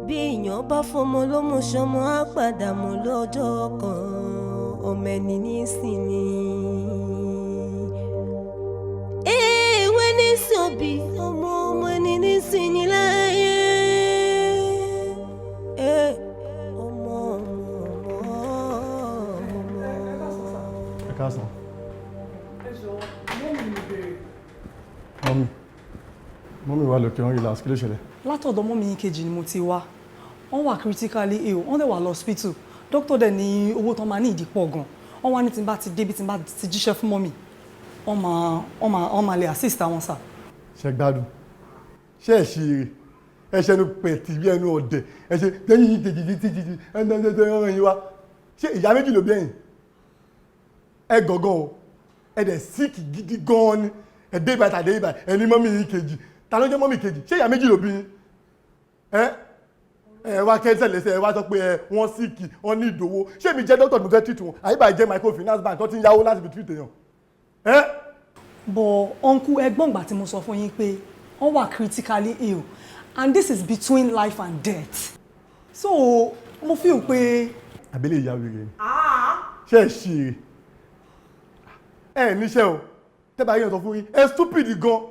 Bí èèyàn bá fọmọ lọ́mọ ṣọmọ á padà mọ́ lọ́jọ́ kan, ọmọ ẹni nísìnyí. Èèwé nísìn òbí ọmọ ẹni nísìnyí láyé. Ọmọ. Ẹ káàsán. Mọ́mí wà lókè wọ́n relax, kí ló ṣẹlẹ̀? Látọ̀dọ̀ mọ́mí yín kejì ni mo ti wá. Wọ́n wà critically ill, wọ́n dẹ̀ wà lọ hospital. Doctor dẹ̀ ní owó tán máa ní ìdí pọ̀ gan. Wọ́n wá ní tí n bá ti débi tí n bá ti jíṣẹ́ fún mọ́mí. Wọ́n máa lè assist àwọn sà. Ṣé gbádùn? Ṣé ẹ̀ ṣe eré? Ẹ ṣẹnu pẹ̀tì bí ẹnu ọ̀dẹ̀. Ẹ ṣe lẹ́yìn yìí kejì títí ọ̀rọ̀ yìí wá. Ṣé ìyá méjì ló bí ẹ̀yìn? Ẹ gọ̀gàn o. Ẹ dẹ̀ síkì gidi gan-an ni. Ẹ dé ibà tàdé ibà ẹni mọ́mí yìí kejì. Ta ló jẹ́ mọ́mí kejì? Ṣé ìyá méjì ló bí yín? wá kẹ́ńtẹ̀ lẹ́sẹ̀ wá sọ pé wọ́n síkì wọ́n ní ìdòwò ṣé mi jẹ́ dókítà mi fẹ́ treat wọn àyíbá jẹ́ microfinance bank tó ti ń yáwó láti fi treat èèyàn. bọ̀ ọ̀nkú ẹgbọ́n ìgbà tí mo sọ fún yín pé wọ́n wà critically ill and this is between life and death so mo feel pé. àbílẹ̀ ìyá wèrè ni ṣe é ṣe níṣẹ́ o tẹ́bà yẹn sọ fún yín stupid gan.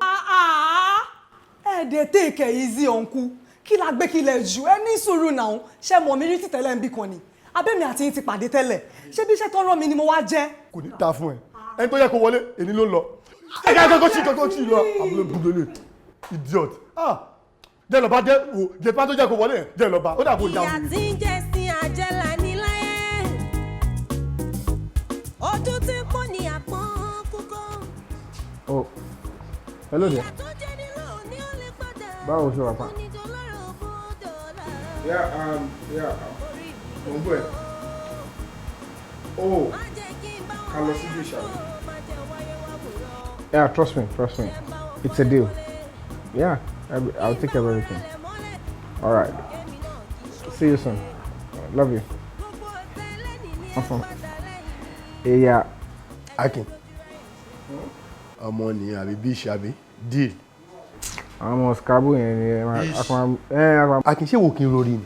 ẹ̀ẹ́dẹ̀ take it easy ọ̀nkú kí la gbé kí lẹ jù ẹ ní sùúrù náà ṣe mọ̀ mi rí títẹ̀lẹ̀ ń bí kan ni abẹ́mi àti yín ti pàdé tẹ́lẹ̀ ṣé bí iṣẹ́ tó rán mi ni mo wá jẹ́. kò ní ta fún ẹ ẹni tó yẹ kó wọlé èmi ló lọ ẹ̀ka kókó sí lọ àbúrò búdolè idiot jẹ́ lọ́ba jẹ́ wò jẹ́ pátó jẹ́ kó wọlé yẹn jẹ́ lọ́ba ó dàbò ìjà ìyá tí ń jẹ sí àjẹlà níláyé ojú tí ń pọ̀ ní àpọ́n kúkọ́. Oh, hello there. Báwo ṣe wà pa? Yeah, mo ń bọ̀ ẹ́. Oh, ká lọ sí bí ìṣàlẹ̀. Yeah, trust me. It's a deal. Yeah, I'll take care of everything. All right. See you soon. Love you. Yeah. Akin. Ọmọ ni àbí bí ìṣàbí deal. Àwọn scrabble yẹn ni Akin ṣé wò kí n rori ni?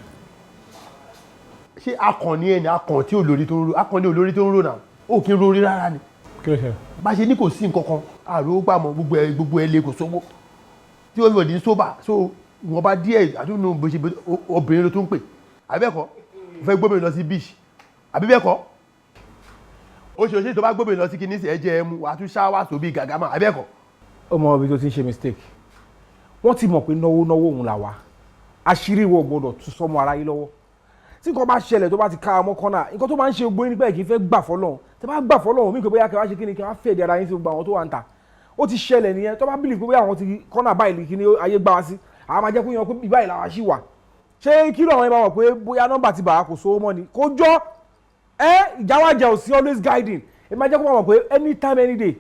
Ṣé akànni ẹni akàn tí olórí tó ń ro akànni olórí tó ń ro náà ó kí n rori rárá ni? Kí ló ṣe? Bá ṣe ní kò sí nǹkan kan àrò gbàmọ̀ gbogbo ẹ lè kò sówó tí ó yọ̀ ní sóbà so wọ́n bá díẹ̀ àdúnnú bó ṣe obìnrin ló tún pè àbẹ́ẹ̀kọ́ fẹ́ gbóbìnrin lọ sí beach àbíbẹ́ẹ̀kọ́ ó ṣe tó bá gbóbìnrin lọ sí kí ní sí ẹjẹ́ ẹmu wà á tún ṣáwà sóbì gàgámà àbẹ́ẹ̀kọ́. Ọmọ ibi tó ti ń ṣe mistake wọ́n ti mọ̀ pé náwó òun là wá àṣírí wọ gbọ́dọ̀ tún sọmọ aráyé lọ́wọ́ tí nǹkan bá ṣẹlẹ̀ tó bá ti ká ọmọ kọ́nà nǹkan tó máa ń ṣe gbóyún nípa ẹ̀ kì í fẹ́ gbà fọ́lọ́run tẹ́ bá gbà fọ́lọ́run mí pé bóyá kí wọ́n ṣe kí ni kí wọ́n fèdè ara yín sí gbogbo àwọn tó wà ń ta ó ti ṣẹlẹ̀ nìyẹn tó bá bìlì pé bóyá àwọn ti kọ́nà báyìí kí ni ayé gbá wa sí àwọn máa jẹ́ kó yan pé báyìí làwọn ṣì wà ṣé kí lóun ẹ máa mọ̀ pé bóyá nọ́mbà ti bàá kò sówó mọ́ ni kó jọ ìjáwájà ò sí always guiding ẹ máa jẹ́ kó máa mọ̀ pé anytime any day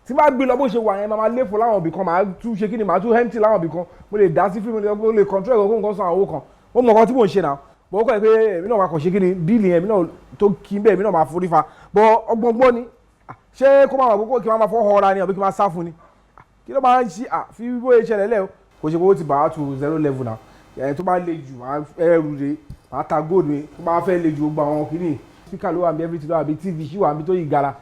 tí bá gbé lọ bó ṣe wà yẹn máa léfò láwọn ibì kan máa tún ṣe kí ni máa tún empty láwọn ibì kan mo lè dá sí fíìmù mo lè control ẹ̀kọ́ nǹkan san owó kan mo mọ̀ nǹkan tí mò ń ṣe náà bọ́ kọ́ ẹ pé èmi náà máa kàn ṣe kí ni díìlì yẹn èmi náà tó kí bẹ́ẹ̀ èmi náà máa forí fa bọ́ ọgbọ́ngbọ́n ni ṣé kó máa wà kókó kí wọ́n máa fọ́ họra ni àbí kí wọ́n máa sá fún ni kí ló máa ń ṣe fi bóyá ìṣẹ̀lẹ̀ lẹ́ kò ṣe kó ti bàá to 0 level náà ẹ̀ tó bá le jù ẹrù rè máa ta gold mi tó bá fẹ́ le jù gbogbo àwọn kìíní speaker ló wà bí everything ló wà bí tv ṣì wà bí tó yìí gara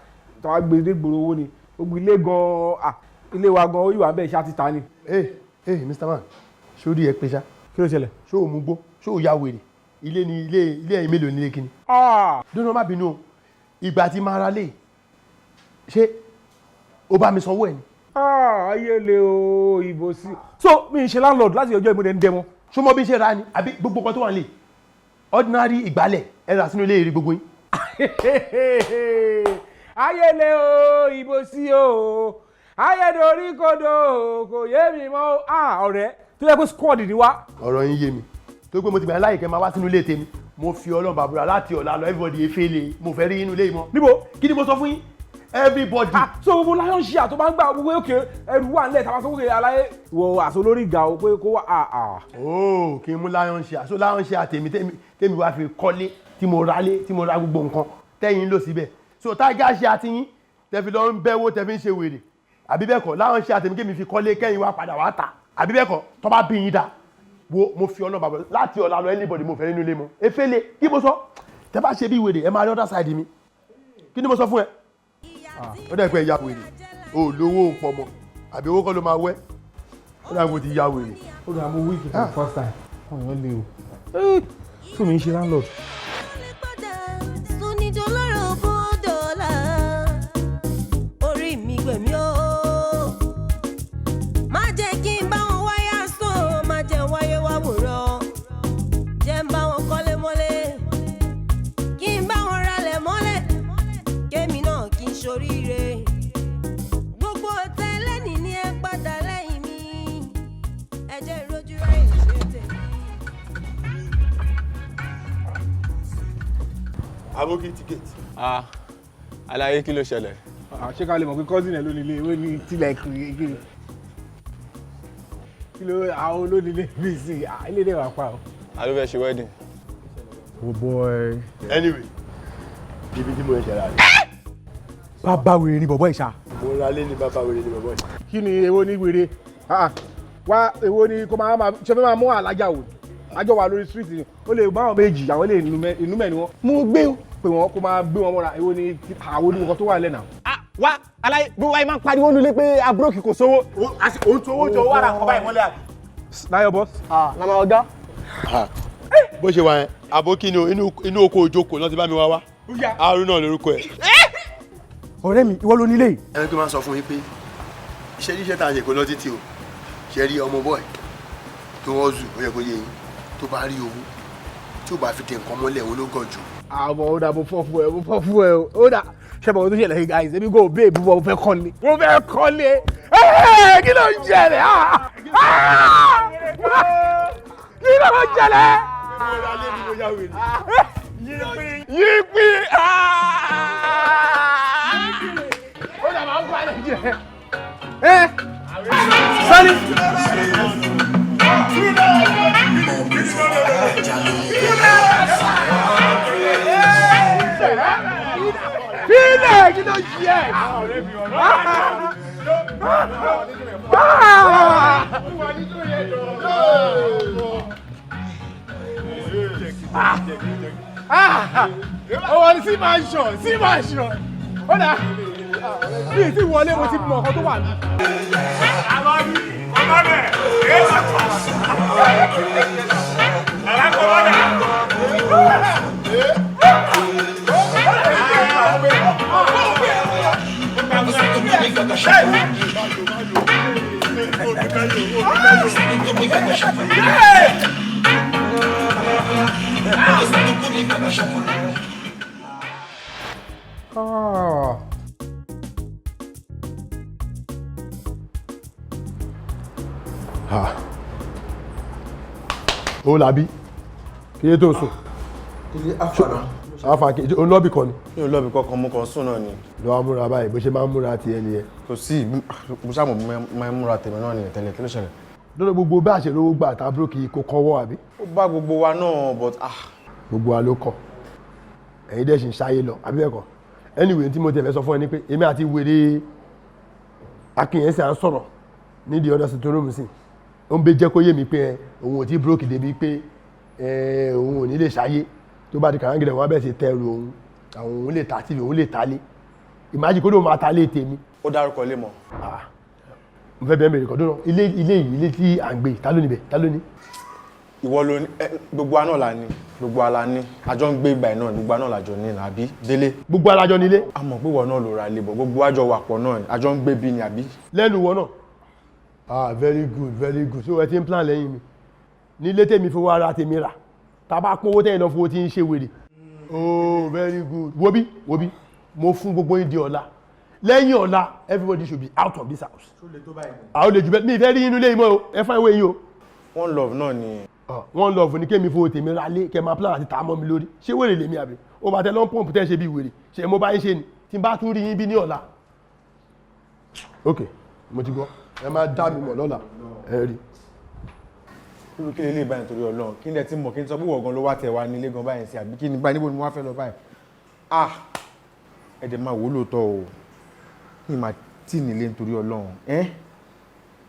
tó wá gbé dé gbòòrò owó ni gbogbo ilé gan ilé wa gan oyún wa bẹ́ẹ̀ ṣá ti ta ni. Mr. Man sórí ẹ pé ṣá kí ló ṣẹlẹ̀ ṣó o mú gbó ṣó o ya wèrè ilé ni ilé ẹ̀yìn mélòó nílé kíni. dúró má bínú o ìgbà tí máa ra lé ṣé o bá mi sanwó ẹ ni. ayé le o ìbò sí. so mi ń ṣe landlord láti ọjọ́ ìmúdẹ ń dẹmọ. ṣó mọ bí ṣe ra ni àbí gbogbo nǹkan tó wà nílé ordinary ìgbálẹ̀ ẹ rà sínú ilé ìrì gbogbo yín. ayẹlẹ o ìbò sí o ayẹdorí kodo kò yé mi mọ́ ọ̀rẹ́ tó yẹ kó squad ni wá. ọ̀rọ̀ yín yé mi tó pé mo ti bẹ̀rẹ̀ láyè kẹ́ máa wá sínú ilé tèmi mo fi Ọlọ́run bàbúrà láti ọ̀la lọ everybody efele mo fẹ́ rí inú ilé yìí mọ́. níbo kí ni mo sọ fún yín everybody. so gbogbo lion share tó bá ń gbà gbogbo òkè ẹrù wà nílẹ̀ tàbá sókè aláyé wọ àṣọ lórí ìgà o pé kó wà ooo kí n mú lion share so lion share tèmi wá fi kọ́lé tí mo ra gbogbo nǹkan tẹ́yìn lò síbẹ̀ so tájà ṣe àtìyín tẹ̀fi lọ ń bẹ́wó tẹ̀fi ń ṣe wèrè àbí bẹ́ẹ̀ kọ́ láwọn ṣe àtẹ̀mí kémi fi kọ́lé kẹ́yìn wá padà wá ta àbí bẹ́ẹ̀ kọ́ tó bá bí yín dá wo mo fi ọ̀nà bàbá láti ọ̀la lọ anybody mo fẹ́ nínú ilé mọ́ efele kí mo sọ tẹ bá ṣe bí wèrè ẹ máa rí other side mi kí ni mo sọ fún ẹ ó dẹ̀ pé ẹ ya wèrè o lówó pọ̀ mọ́ àbí owó kọ́ ló máa wẹ́ ó dà mo ti ya wèrè. ó dà mo wíìkì for the first time ọ̀yàn lè o fún mi ń ṣe landlord. gbẹ̀mí o má jẹ́ kí n bá wọn wáyà sọ má jẹ́ wáyé wá wòrán jẹ́ n bá wọn kọ́lé mọ́lé kí n bá wọn ralẹ̀ mọ́lẹ̀ kémi náà kí n ṣoríire gbogbo tẹ́lẹ̀ ní ẹ padà lẹ́yìn mi ẹ jẹ́ ìrójú ráyè ṣe tèmi. aboki ticket. Àlàyé kí ló ṣẹlẹ̀. ṣé ká lè mọ̀ pé cousin ẹ̀ ló nílé ìwé ní tilẹ̀ kí ló àwọn olónílé bí sí ilé dẹ̀ wà pa o. a ló fẹ́ ṣe wedding. Oh boy. Anyway, ibi tí mo ń ṣe ra rẹ̀. Bàbá wèrè ni bọ̀bọ̀ ìṣá. Mo ra lé ní bàbá wèrè ní bọ̀bọ̀ ìṣá. Kí ni èwo ní wèrè? Wá èwo ni kò máa ṣe fẹ́ máa mú alájà wò? Àjọ wà lórí street ni. Ó lè bá àwọn méjì, àwọn lè inú mẹ́ni wọn. Mo gbé pé wọn kó máa gbé wọn mọ́ra. Èwo ni àwọn onímọ̀kan tó wà lẹ́nà. Wá aláyé bí wáyé máa ń pariwo nulẹ̀ pé abúrókì kò sówó. Òun tó owó jọ wàrà kọ́ báyìí mọ́lẹ̀ àbí. Láyọ̀ bọ́s. Nàmà ọ̀gá. Bó ṣe wà yẹn, àbókí ni inú oko òjòkó náà ti bá mi wá. Àrùn náà lórúkọ ẹ̀. Ọ̀rẹ́ mi, ìwọ ló nílé yìí. Ẹni tó máa sọ fún yín pé iṣẹ́ tá a ṣe kò lọ títí o. Ṣé rí ọmọ bọ́ọ̀ tó wọ́n zù ó yẹ kó yé yín tó bá rí owó tí ò bá fi tẹ nǹkan mọ́lẹ̀ òun ló gàn jù. Àmọ́ ó dà mo fọ́ fún ẹ o. Ó dà ṣẹ́bọ̀ tó ṣẹlẹ̀ guys ẹbí kò bẹ́ẹ̀ bí wọ́n fẹ́ kọ́lé. Mo fẹ́ kọ́lé. Kí ló ń ṣẹlẹ̀? Kí ló ń ṣẹlẹ̀? Yípi. Ó dà máa ń pa ẹ̀ jẹ́. Sani. Fílẹ̀ kí ló ṣe ẹ̀? Ọwọ́ ni sí mansion. Ó dà bí ìtì wọlé mo ti mọ̀ ọ̀kan tó wà ní. Ó làbí kí ló tó sùn. Àfà kejì òun lọ́bì kan ni. Mi ò lọ́bì kankan mo kàn sùn náà ni. Lọ́wọ́ múra báyìí bó ṣe máa ń múra ti ẹni yẹn. Kò sí mo ṣàmọ̀ máa ń múra tèmi náà nìyẹn tẹ́lẹ̀ kí ló ṣẹlẹ̀. Lọ́dọ̀ gbogbo bá àṣẹ lówó gbà tá búrókì kò kọ́wọ́ àbí. Ó bá gbogbo wa náà but gbogbo wa ló kọ ẹ̀yin dẹ̀ ṣì ń ṣáyé lọ àbí bẹ́ẹ̀ kọ́. Anyway tí mo tẹ̀ fẹ́ sọ fún ẹ ni pé èmi àti wèrè akínyẹnsì à ń sọ̀rọ̀ nídìí ọ̀dọ̀ sí toró mi sí. Ó ń bẹ jẹ́ kó yé mi pé òun ò tí búrókì débi pé òun ò ní lè ṣáyé tó bá di kàrángìrì wọn bẹ́ẹ̀ ṣe tẹ́rù òun àwọn òun lè ta tv òun lè ta lé ìmájì kó ló máa ta lé tèmi. Ó dárúkọ ilé mọ́. Mo fẹ́ bẹ́ẹ̀ mẹ́rin kan dúró ilé yìí ilé tí à ń gbé ta ló níbẹ̀ ta ló ní. Ìwọ ló ní gbogbo àná la ní gbogbo ala ní àjọ ń gbé ìgbà náà gbogbo àná làjọ ní àbí délé. Gbogbo alájọ nílé. A mọ̀ pé ìwọ náà ló ra ilé bọ̀ gbogbo àjọ wà pọ̀ náà àjọ ń gbé bí ni àbí. Lẹ́nu wọ náà. Very good so ẹ ti ń plan lẹ́yìn mi nílé tèmi fowó ara tèmi rà tá bá pín owó tẹ́yìn náà fowó tí ń ṣe wèrè. Oh very good wo bí mo fún gbogbo yín di ọ̀la lẹ́yìn ọ̀la everybody should be out of this house. Àwọn olè jù bẹ́ẹ̀ mi ìfẹ́ rí inú ilé yìí mọ́ o ẹ fún ìwé yín o. One love náà ni. One love ní kémi fowó tèmi ra lé kẹ máa plan àti tà mọ́ mi lórí ṣé wèrè lèmi àbí o bá tẹ lọ́n pọ́ǹpù tẹ́ ṣe bí wèrè ṣe mo bá ń ṣe ni tí n bá tún rí yín bí ní ọ̀la. Ok mo ti gbọ́ ẹ máa dá mi mọ̀ lọ́la ẹ rí. Irú kí lè báyìí torí Ọlọ́run kí ni ẹ ti mọ̀ kí n sọ pé wọ̀gán ló wá tẹ̀ wá nílé gan báyìí sí àbí kí ni báyìí níbo ni mo wá fẹ́ lọ báyìí. Ẹ̀dẹ̀ máa wò lóòótọ́ o mi máa tí nílé nítorí Ọlọ́run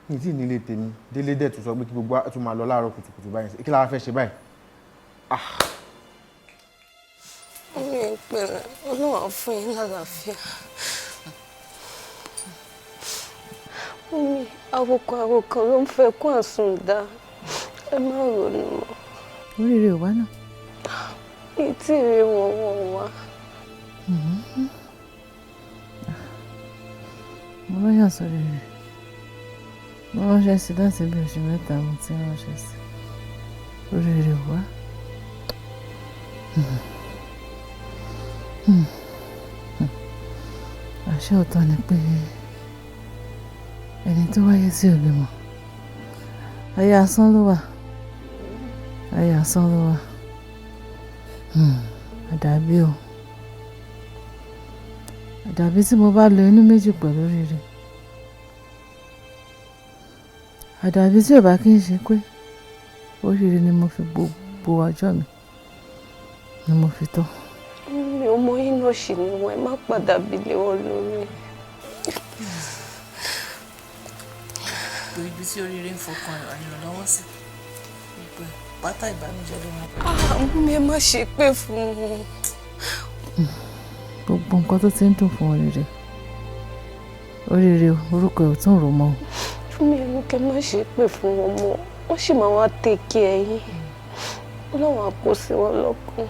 mi tí nílé tèmi délé dẹ̀ tó sọ pé kí gbogbo tún máa lọ láàárọ̀ kùtùkùtù báyìí sí kí la fẹ́ ṣe báyìí. Mi ò pẹ̀lẹ́ Ọlọ́run fún yín lálàáfíà. Mi àwòkọ ló ń fẹ́ kún àsùndá ẹ má ronú mọ́. Orire ò wá náà. Mi tí ì rí wọn wá. Mo lọ́yà sórí rẹ̀. Mo ránṣẹ́ sí láti bí oṣù mẹ́ta mo ti ránṣẹ́ sí. Orire ò wá. Àṣé òótọ́ ni pé ẹni tó wáyé tí ò lè mọ̀. Ayé asán ló wà. Ayé asán ló wà. Àdàbí o. Àdàbí tí mo bá lo inú méjì pẹ̀lú Orire. Àdàbí tí ò bá kí n ṣe pé Orire ni mo fi gbogbo gbogbo ọjọ́ mi ni mo fi tọ́. Mi ò mọ iná ṣì ni wọn ẹ má padà bí lé wọn lórí. Ibi tí Orire ń fọkàn ìrànlọ́wọ́ sí gbogbo pátá ìbànújẹ́ ló máa. Àwọn mi ẹ má ṣe pé fún wọn. Gbogbo nǹkan tó ti ń dùn fún Orire orúkọ ẹ̀ ò tún rò mọ́. Fún mi ẹnu kẹ má ṣe pé fún wọn mọ́ wọ́n sì máa wá tèkí ẹ̀yìn Ọlọ́run àpò sí wọn lọ́kàn.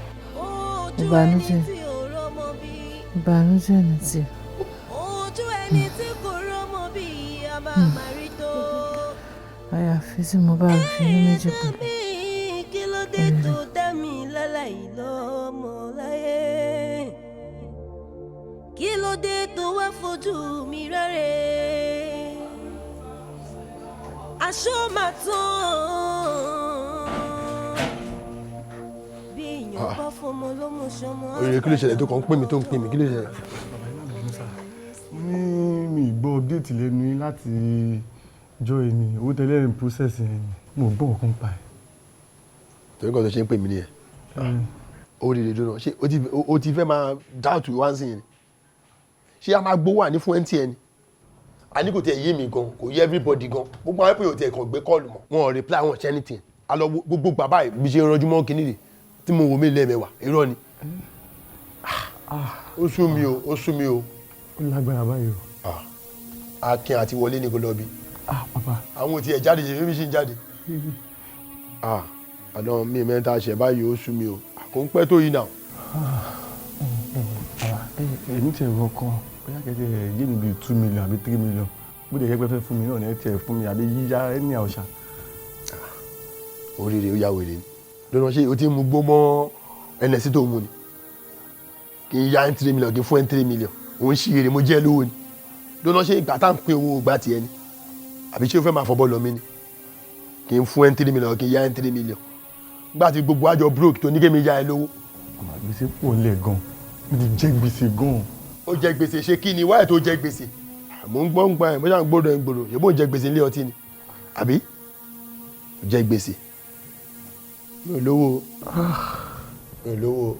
Ìbànújẹ́ ní tiẹ̀. Ojú ẹni tí kò rọ́mọ bí a máa rí tó. Àyàfi tí mo bá fi inú méjì pè. Kí ló dé tó dá mi láláì lọ́mọ láyé? Kí ló dé tó wá fojú mi rárẹ̀? Aṣọ máa tán. Bí èèyàn bá fọmọ lọ́mọ ṣọmọ. Orire kí ló ṣẹlẹ̀ tó kàn ń pè mí tó ń pè mí kí ló ṣẹlẹ̀? Mo ní mi gbọ́ update lẹ́nu láti jọ èmi owó tẹ́lẹ̀ ń process yẹn mo gbọ́ ọ̀kan pa ẹ̀. Torí kan tó ṣe ń pè mí nìyẹn. Orire dúró ṣé o ti fẹ́ máa doubt wá sí yẹn ni? Ṣé a máa gbówó àní fún MTN ni? A ní kò tẹ̀ yé mi gan kò yé everybody gan gbogbo àwọn èèyàn tẹ̀ kàn gbé kọ́ọ̀lù mọ́ wọn ò reply wọn ṣe anything a lọ gbogbo bàbá yìí bí ṣe ranjú mọ́ kínní rè tí mo wò mí lẹ́ẹ̀mẹ́wàá irọ́ ni. Ó sú mi o ó sú mi o. Ó lágbára báyìí o. Akin àti Wọlé ní kò lọ bí. Àwọn ò tiẹ̀ jáde ṣe fífi ṣì ń jáde. Àdán mi mẹ́ta ṣẹ̀ báyìí ó sú mi o kò ń pẹ́ tó yìí náà. Èmi tiẹ̀ rọ kan bóyá kẹ́kẹ́ yé mi bíi 2 million àbí 3 million bó dẹ̀ yẹ pé fẹ́ fún mi náà ní ẹ̀ tiẹ̀ fún mi àbí yíyá ẹni àwòṣà. Orire ó yà wèrè ni lọ́nà ṣé o ti mú gbó mọ́ ẹnẹsí tó mú ni kì í yá 3 million kì í fún ẹ 3 million òun ṣì èrè mo jẹ́ lówó ni lọ́nà ṣé ìgbà tá à ń pín owó gbà tiẹ̀ ni àbí ṣé o fẹ́ máa fọbọ́ lọ mí ni kì í fún ẹ 3 million kì í yá ẹ 3 million gbà tí gbogbo àjọ broke tó ní kémi yá ẹ lówó. Àmọ́ gbèsè pọ̀ lẹ̀ gan mo ti jẹ gbèsè gan. Ó jẹ gbèsè ṣe kí ni wáyé tó jẹ gbèsè mo ń gbọ́ ń gbà ẹ̀ mo ṣáà ń gbọ́dọ̀ ẹ̀ ń gbòòrò ṣé bó ń jẹ gbèsè ilé ọtí ni àbí ó jẹ gbèsè mi ò lówó mi ò lówó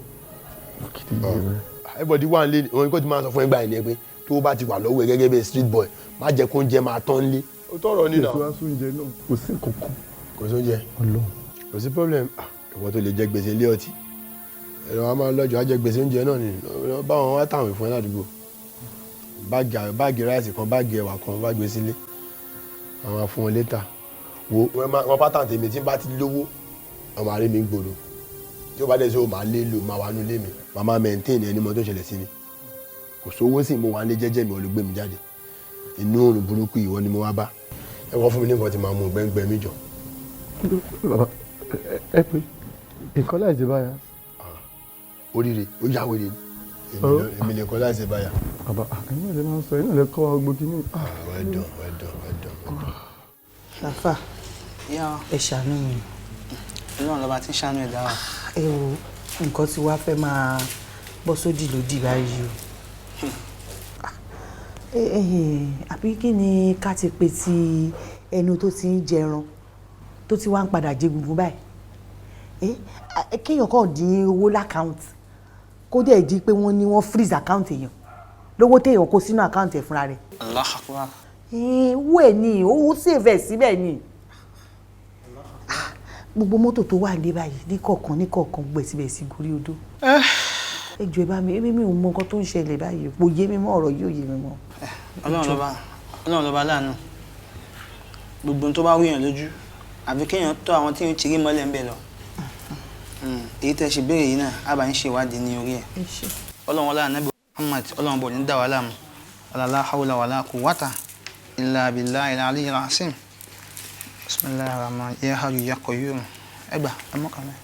everybody wà nílé òun kò tí máa sọ fún ẹgbàá ẹni ẹ pé tó bá ti wà lọ́wọ́ ẹ gẹ́gẹ́ bí street boy má jẹ́ kó ń jẹ máa tán lé ó tọrọ nínú. ètò aṣoúnjẹ náà kò sí kankan. kò sóúnjẹ kò sí problem ìwọ tó lè jẹ gbèsè ilé ọtí ẹ̀rọ wa máa lọ́jọ́ á jẹ gbèsè oúnjẹ náà ni báwọn wá tàwọn ìfún ẹ ládùúgbò báàgì ráìsì kan báàgì ẹ̀wà kan bá gbé sílé àwọn afún wọn létà wo wọn pátá tèmi tí n bá ti lówó ọmọ àárẹ̀ mi ń gbòòrò tí ó bá dẹ̀ sí o máa lé lò máa wà nú lé mi màá máa maintain ẹni mọ́ tó ṣẹlẹ̀ sí mi kò sówó sí mo wà ní jẹ́jẹ́ mi ò lè gbé mi jáde inú òrùn burúkú ìwọ ni mo wá bá ẹ wọ́n fún mi ní nǹkan tí màá mú gbẹ́ngbẹ́ mi jọ. ẹ pé nǹkan láì ṣe báyà. Orire ó yà wèrè èmi lè kọ́ láì ṣe báyà. bàbá ẹ̀yin náà lè máa sọ ẹ̀yin náà lè kọ́ wa gbogbo ní. wẹ́dọ̀. Láfà ẹ ṣàánú mi. Ọlọ́run lọ́ba tí ń ṣàánú ẹ̀dá wa. Ẹ wo nǹkan tí wàá fẹ́ máa bọ́ sódì lòdì báyìí o. Àbí kí ni ká ti pè ti ẹnu tó ti ń jẹran tó ti wá ń padà jẹ gbogbo báyìí. Kéèyàn kàn dín owó lákàùntì kó dẹ̀ di pé wọ́n ní wọ́n freeze àkáùntì èèyàn lówó téèyàn kó sínú àkáùntì ẹ̀ fúnra rẹ̀. Allahu Akbar. Owó ẹ̀ ní owó save ẹ̀ síbẹ̀ ni gbogbo mọ́tò tó wà ní báyìí ní kọ̀ọ̀kan gbẹ̀ síbẹ̀ sí gorí odó. Ẹ jọ̀ọ́ ẹ bá mi ò mọ nǹkan tó ń ṣẹlẹ̀ báyìí kò yé mi mọ́ ọ̀rọ̀ yóò yé mi mọ́. Ọlọ́run lọ́ba láàánú gbogbo tó bá wúyàn lójú àfi kéèyàn tó àwọn tí ń ṣeré mọ́lẹ̀ ń bẹ̀ lọ. Èyí tẹ́ ṣe béèrè yìí náà á bá ń ṣe ìwádìí ní orí ẹ̀. Ọlọ́run ọlá Ànábì Muhammad Ọlọ́run bọ̀ ní dá wa láàmú la hawla wala quwwata illa billahil aliyyil azim. Bismillahirrahmanirrahim ya hayyu ya qayyum ẹgbà ẹmọ́kànlẹ̀.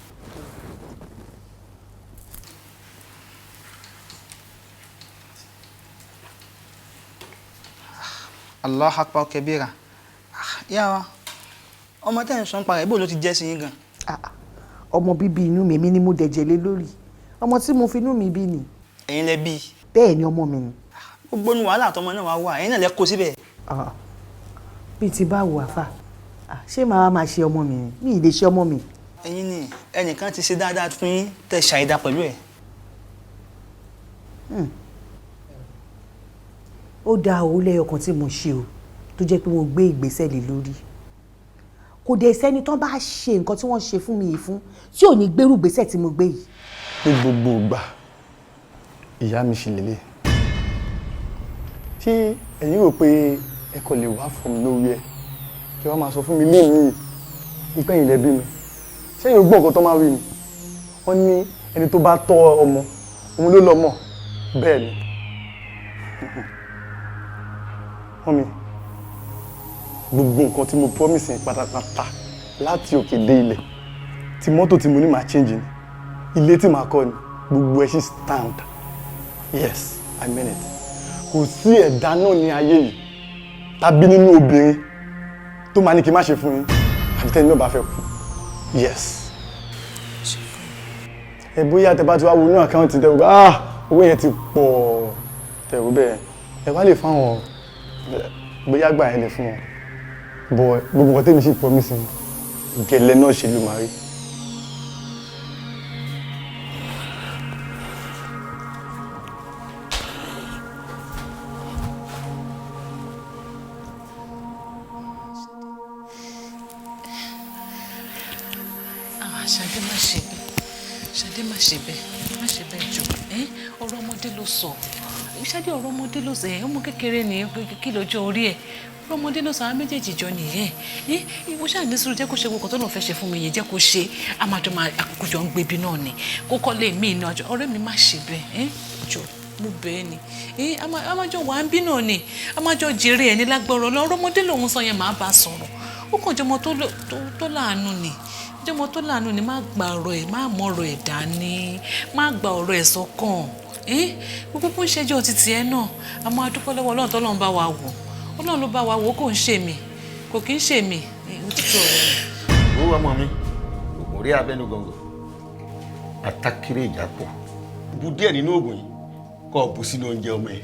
Allahu akbar kabira. Yá wa ọmọ tẹ́ ń sọ ń parẹ́ bó ló ti jẹ́ sí yín gan. Ọmọ bíbí inú mi ni mo dẹ̀jẹ̀ lé lórí ọmọ tí mo fi inú mi bí ni. Ẹ̀yin lẹ bí. Bẹ́ẹ̀ ni ọmọ mi ni. Gbogbo ní wàhálà àtọmọ náà wá ẹ̀yin náà lẹ kó síbẹ̀. Bí ti bá wù àfà ṣé màá máa ṣe ọmọ mi ni mi ì lè ṣe ọmọ mi. ẹ̀yin ni ẹnìkan ti ṣe dáadáa fún yín tẹ́ ṣàìdá pẹ̀lú ẹ̀. ó dá owó lẹ́yọ̀kan tí mo ṣe o tó jẹ́ pé mo gbé ìgbésẹ̀ lé lórí kò dé sẹ́ni tán bá ṣe nǹkan tí wọ́n ṣe fún mi yìí fún tí ò ní gbérù ìgbésẹ̀ tí mo gbé yìí. ní gbogbo ìgbà ìyá mi ṣe lélẹ̀ ṣé ẹ̀yin rò pé ẹ kò lè wá fún mi lórí ẹ kí wọ́n máa sọ fún mi lẹ́yìn ìpẹ́yìn lẹ́bí mi ṣé yóò gbọ́ nǹkan tó máa wí ni wọ́n ní ẹni tó bá tọ́ ọmọ òun ló lọ́mọ bẹ́ẹ̀ ni wọ́n mi gbogbo nǹkan tí mo promise pátápátá láti òkè dé ilẹ̀ tí mọ́tò tí mo ní máa change ni ilé tí màá kọ́ ni gbogbo ẹ̀ sì stand yes I mean it kò sí ẹ̀dá náà ní ayé yìí tàbí nínú obìnrin tó máa ní kí n má ṣe fún yín àbí tẹ́ni náà bá fẹ́ kú yes ẹ bóyá tẹ bá ti wá wo inú àkáǹtì tẹ wò owó yẹn ti pọ̀ tẹ wò bẹ́ẹ̀ ẹ wá lè fáwọn bóyá gbà ẹ lè fún wọn bọ̀ gbogbo nǹkan tẹ́mi sì promise gẹ̀lẹ́ náà ṣe ló máa rí. Ṣadé má ṣe bẹ́ẹ̀ Ṣadé má ṣe bẹ́ẹ̀ jù ọ̀rọ̀ ọmọdé ló sọ Ṣadé ọ̀rọ̀ ọmọdé ló sọ ọmọ kékeré ní kí lọ́jọ́ orí ẹ̀ ọ̀rọ̀ ọmọdé ló sọ àwọn méjèèjì jọ nìyẹn ìwọ ṣáà ní sùúrù jẹ́ kó ṣe gbogbo tó náà fẹ́ ṣe fún mi yẹn jẹ́ kó ṣe àmàjọ máa àkójọ ń gbébi náà ni kó kọ́ lé mí iná ọ̀rẹ́ mi má ṣe bẹ́ẹ̀ jọ mo bẹ́ẹ̀ ni àmàjọ wà ń bí náà ni àmàjọ jèrè ẹ̀ ní lágbọ́rọ̀ ọ̀rọ̀ ọmọdé lòun sọ yẹn máa bá sọ̀rọ̀ ó kàn jọmọ tó láàánú ni jọmọ tó láàánú ni má gba ọ̀rọ̀ ẹ̀ má mọ ọ̀rọ̀ ẹ̀ dání má gba ọ̀rọ̀ ẹ̀ sọ́kàn gbogbo bó ń ṣẹjọ́ títí ẹ náà a máa dúpẹ́ lọ́wọ́ Ọlọ́run tọ́lọ́run bá wa wò Ọlọ́run ló bá wa wò kò ń ṣe mí kò kí ń ṣe mí òtítọ́ ọ̀rọ̀ mi. owó ọmọ mi oògùn rí abẹ́nú gọ̀ǹgọ̀ atákéré ìjápọ̀ bu díẹ̀ nínú oògùn yìí kọ́ ọ bù sínú oúnjẹ ọmọ ẹ̀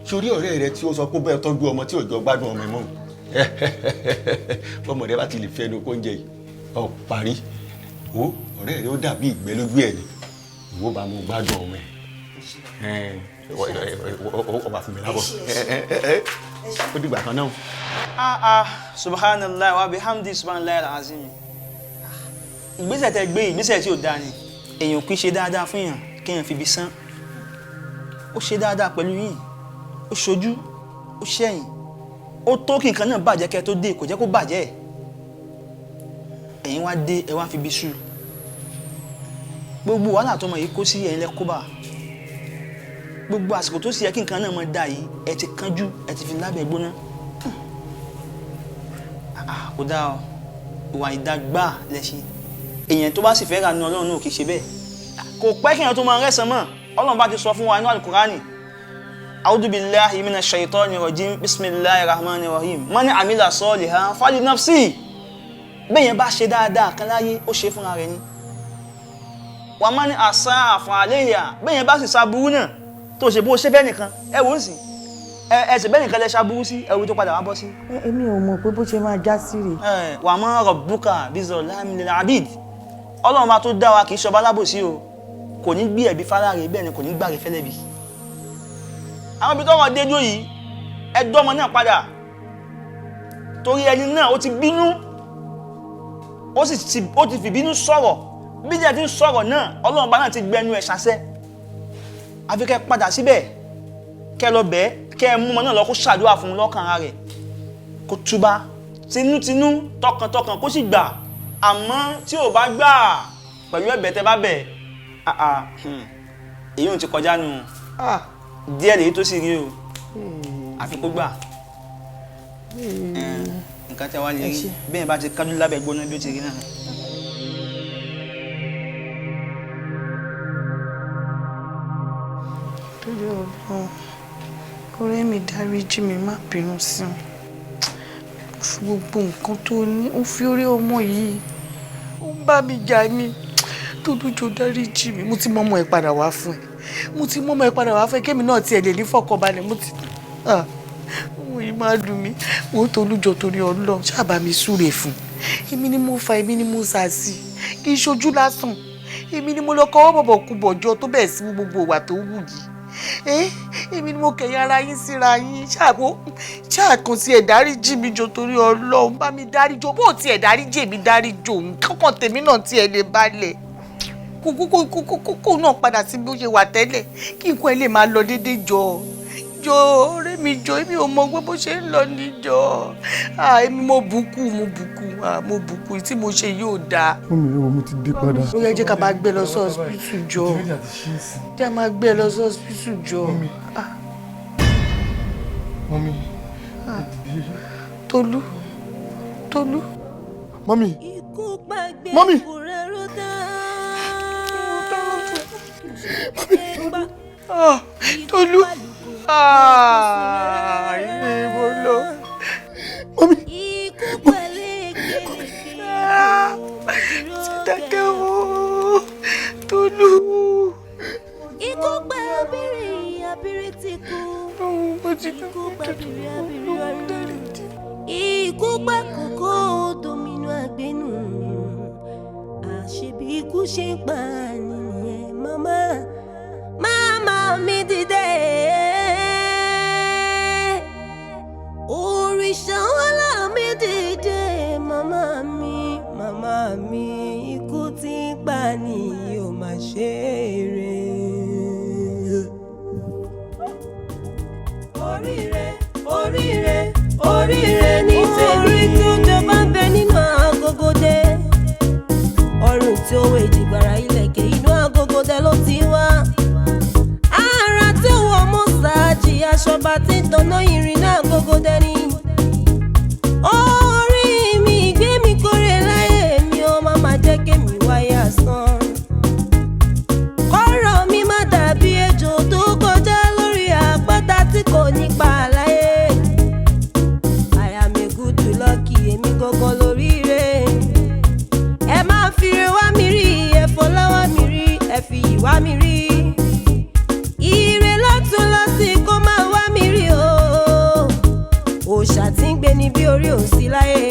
sórí ọ̀rẹ́ rẹ tí ó sọ pé bẹ́ẹ̀ tọ́jú ọmọ tí òjò gbádùn ọmọ ẹ̀ mọ́ ọmọ rẹ bá ti lè fẹ́ ẹnu kó ń jẹ yìí ọ parí wo ọ̀rẹ́ rẹ ó dàbí ìgbẹ́ lójú ẹ̀ ni ìwọ bá mú gbádùn ọmọ ẹ̀ ọba fún mi lábọ̀ ó dìgbà kan náà. Subhanallah wa bihamdi subhanallah alazim ìgbésẹ̀ tẹ gbé ìgbésẹ̀ tí ò dáa ni èèyàn kì í ṣe dáadáa fún yàn kéèyàn fi ibi sán ó ṣe dáadáa pẹ̀lú yín ó ṣojú ó ṣẹ̀yìn ó tó kí nǹkan náà bàjẹ́ kẹ́ tó dé kò jẹ́ kó bàjẹ́ ẹ̀yin wá dé ẹ wá fi ibi sú gbogbo wàhálà tó mọ̀ yìí kó sí ẹ̀yin lẹ kó bá gbogbo àsìkò tó sì yẹ kí nǹkan náà mọ̀ dà yìí ẹ ti kánjú ẹ ti fi lábẹ́ gbóná kò dáa ọ ìwà ìdágbà lẹ́sìn èèyàn tó bá sì fẹ́ ra nu Ọlọ́run náà kì í ṣe bẹ́ẹ̀ kò pẹ́ kí èèyàn tó máa rẹ́sàn mọ́ Ọlọ́run bá ti sọ fún wa inú Al-Qur'ani a'udhu billahi minash shaitani rajim bismillahir rahmanir rahim man amila salihan fali nafsi bẹ́yẹn bá ṣe dáadáa kan láyé ó ṣe fúnra rẹ̀ ni wa man asaa fa alayha bẹ́yẹn bá sì ṣaburú náà tó ṣe bó ṣe fẹ́ nìkan ẹ wò ó sì ẹ ṣe bẹ́ẹ̀ nìkan lẹ ṣaburú sí ẹrù tó padà wá bọ́ sí. èmi ò mọ̀ pé bó ṣe máa já sí rè. wa ma rabbuka bizallamin lil abid Ọlọ́run bá tó dá wa kì í ṣọba lábòsí o kò ní gbé ẹ̀bi fara rẹ̀ bẹ́ẹ̀ ni kò ní gbàre fẹ́lẹ́ bí. àwọn ibi tọ́rọ̀ dé dúró yìí ẹ dọ́mọ náà padà torí ẹni náà ó ti bínú ó ti fìbínú sọ̀rọ̀ bí jẹ́ ti ń sọ̀rọ̀ náà Ọlọ́run bá náà ti gbẹnu ẹ̀ ṣàṣẹ àfi kẹ́ padà síbẹ̀ kẹ́ lọ bẹ́ẹ̀ kẹ́ mú ọmọ náà lọ kó ṣàdúrà fún un lọ́kàn ara rẹ̀ kó túbá tinútinú tọkàntọkàn kó sì gbà àmọ́ tí ò bá gbà pẹ̀lú ẹ̀bẹ̀ tẹ́ bá bẹ̀ èyí ò ti kọjá nù díẹ̀ lèyí tó sì rí o àfi kó gbà nǹkan tí a wá lè rí bẹ́ẹ̀ bá ti kájú lábẹ́ gbóná bí ó ti rí náà. torí Ọlọ́run ọ̀rẹ́ mi dáríjì mi má bínú sí mi fún gbogbo nǹkan tó ní ó fi orí ọmọ yìí ó ń bá mi jà ní tó dújọ dáríjì mi mo ti mọ ọmọ ẹ padà wá fún ẹ kémi náà tiẹ̀ lè ní fọkànbalẹ̀ mo ti ọmọ yìí máa dùn mí mo tó lújọ torí Ọlọ́run ṣáàbà mi súre fún èmi ni mo fa èmi ni mo sà sí kì í ṣojú lásán èmi ni mo lọ kọ́wọ́ bọ̀bọ̀ kú bọ̀jọ́ tó bẹ̀ẹ̀ sí gbogbo ìwà tó wù yìí èmi ni mo kẹ̀yìn ara yín síra yín ṣáàkùn sí ẹ̀ dáríjì mi jọ torí Ọlọ́run bá mi dáríjọ bó ti ẹ̀ dáríjì èmi dáríjọ nǹkan tèmi náà tí ẹ lè balẹ̀ kókó náà padà sí bó ṣe wà tẹ́lẹ̀ kí nǹkan ẹ lè máa lọ déédéé jọ ọ̀rẹ́ mi jọ èmi ò mọ bó ṣe ń lọ níjọ èmi mo bùkù tí mo ṣe yóò dáa. mo ti dé padà. ó yẹ jẹ́ ká máa gbé lọ sí ọsibítù jọ jẹ́ máa gbé lọ sí ọsibítù jọ. mọ́mí. Tolú. mọ́mí. mọ́mí. Tolú. Ilé ìwọ lọ. Mọ́mí. Ti dákẹ́ wo. Tolú. Ikú pa abiri ti kú. Ikú pa abiri ọ̀rẹ́. Ikú pa kòkó domino àgbẹ̀nù. Àṣebí ikú ṣe ń pa nìyẹn mama mi dìde. Òrìṣà ọlá mi dìde mama mi ikú tí ń pa ni yóò máa ṣe eré. Orire ní tèmi tó jọba ń bẹ nínú agogo dé. Ọrùn tí ó wé ìdìgbàrà ilẹ̀kẹ̀ inú agogo dé ló ti wá. Ara tí ó wọ mọ́sáàjì aṣọba tí ń tanná ìrìnà agogo dé ni. Orí mi gbé mi kórè láyé mi ó má jẹ́ kémi wáyé asán. Kọ́rọ̀ mi má dàbí ejò tó kọjá lórí àpáta tí kò ní pa láyé. I am a good lucky èmi gangan lóríire. Ẹ máa fi re wá mi rí, ẹ fọlọ́wọ́ mi rí, ẹ fi ìwá mi rí. Ire lọ́tún lọ́sìn kó máa wá mi rí o. Òòṣà tí ń gbé ni bí orí òsì láyé.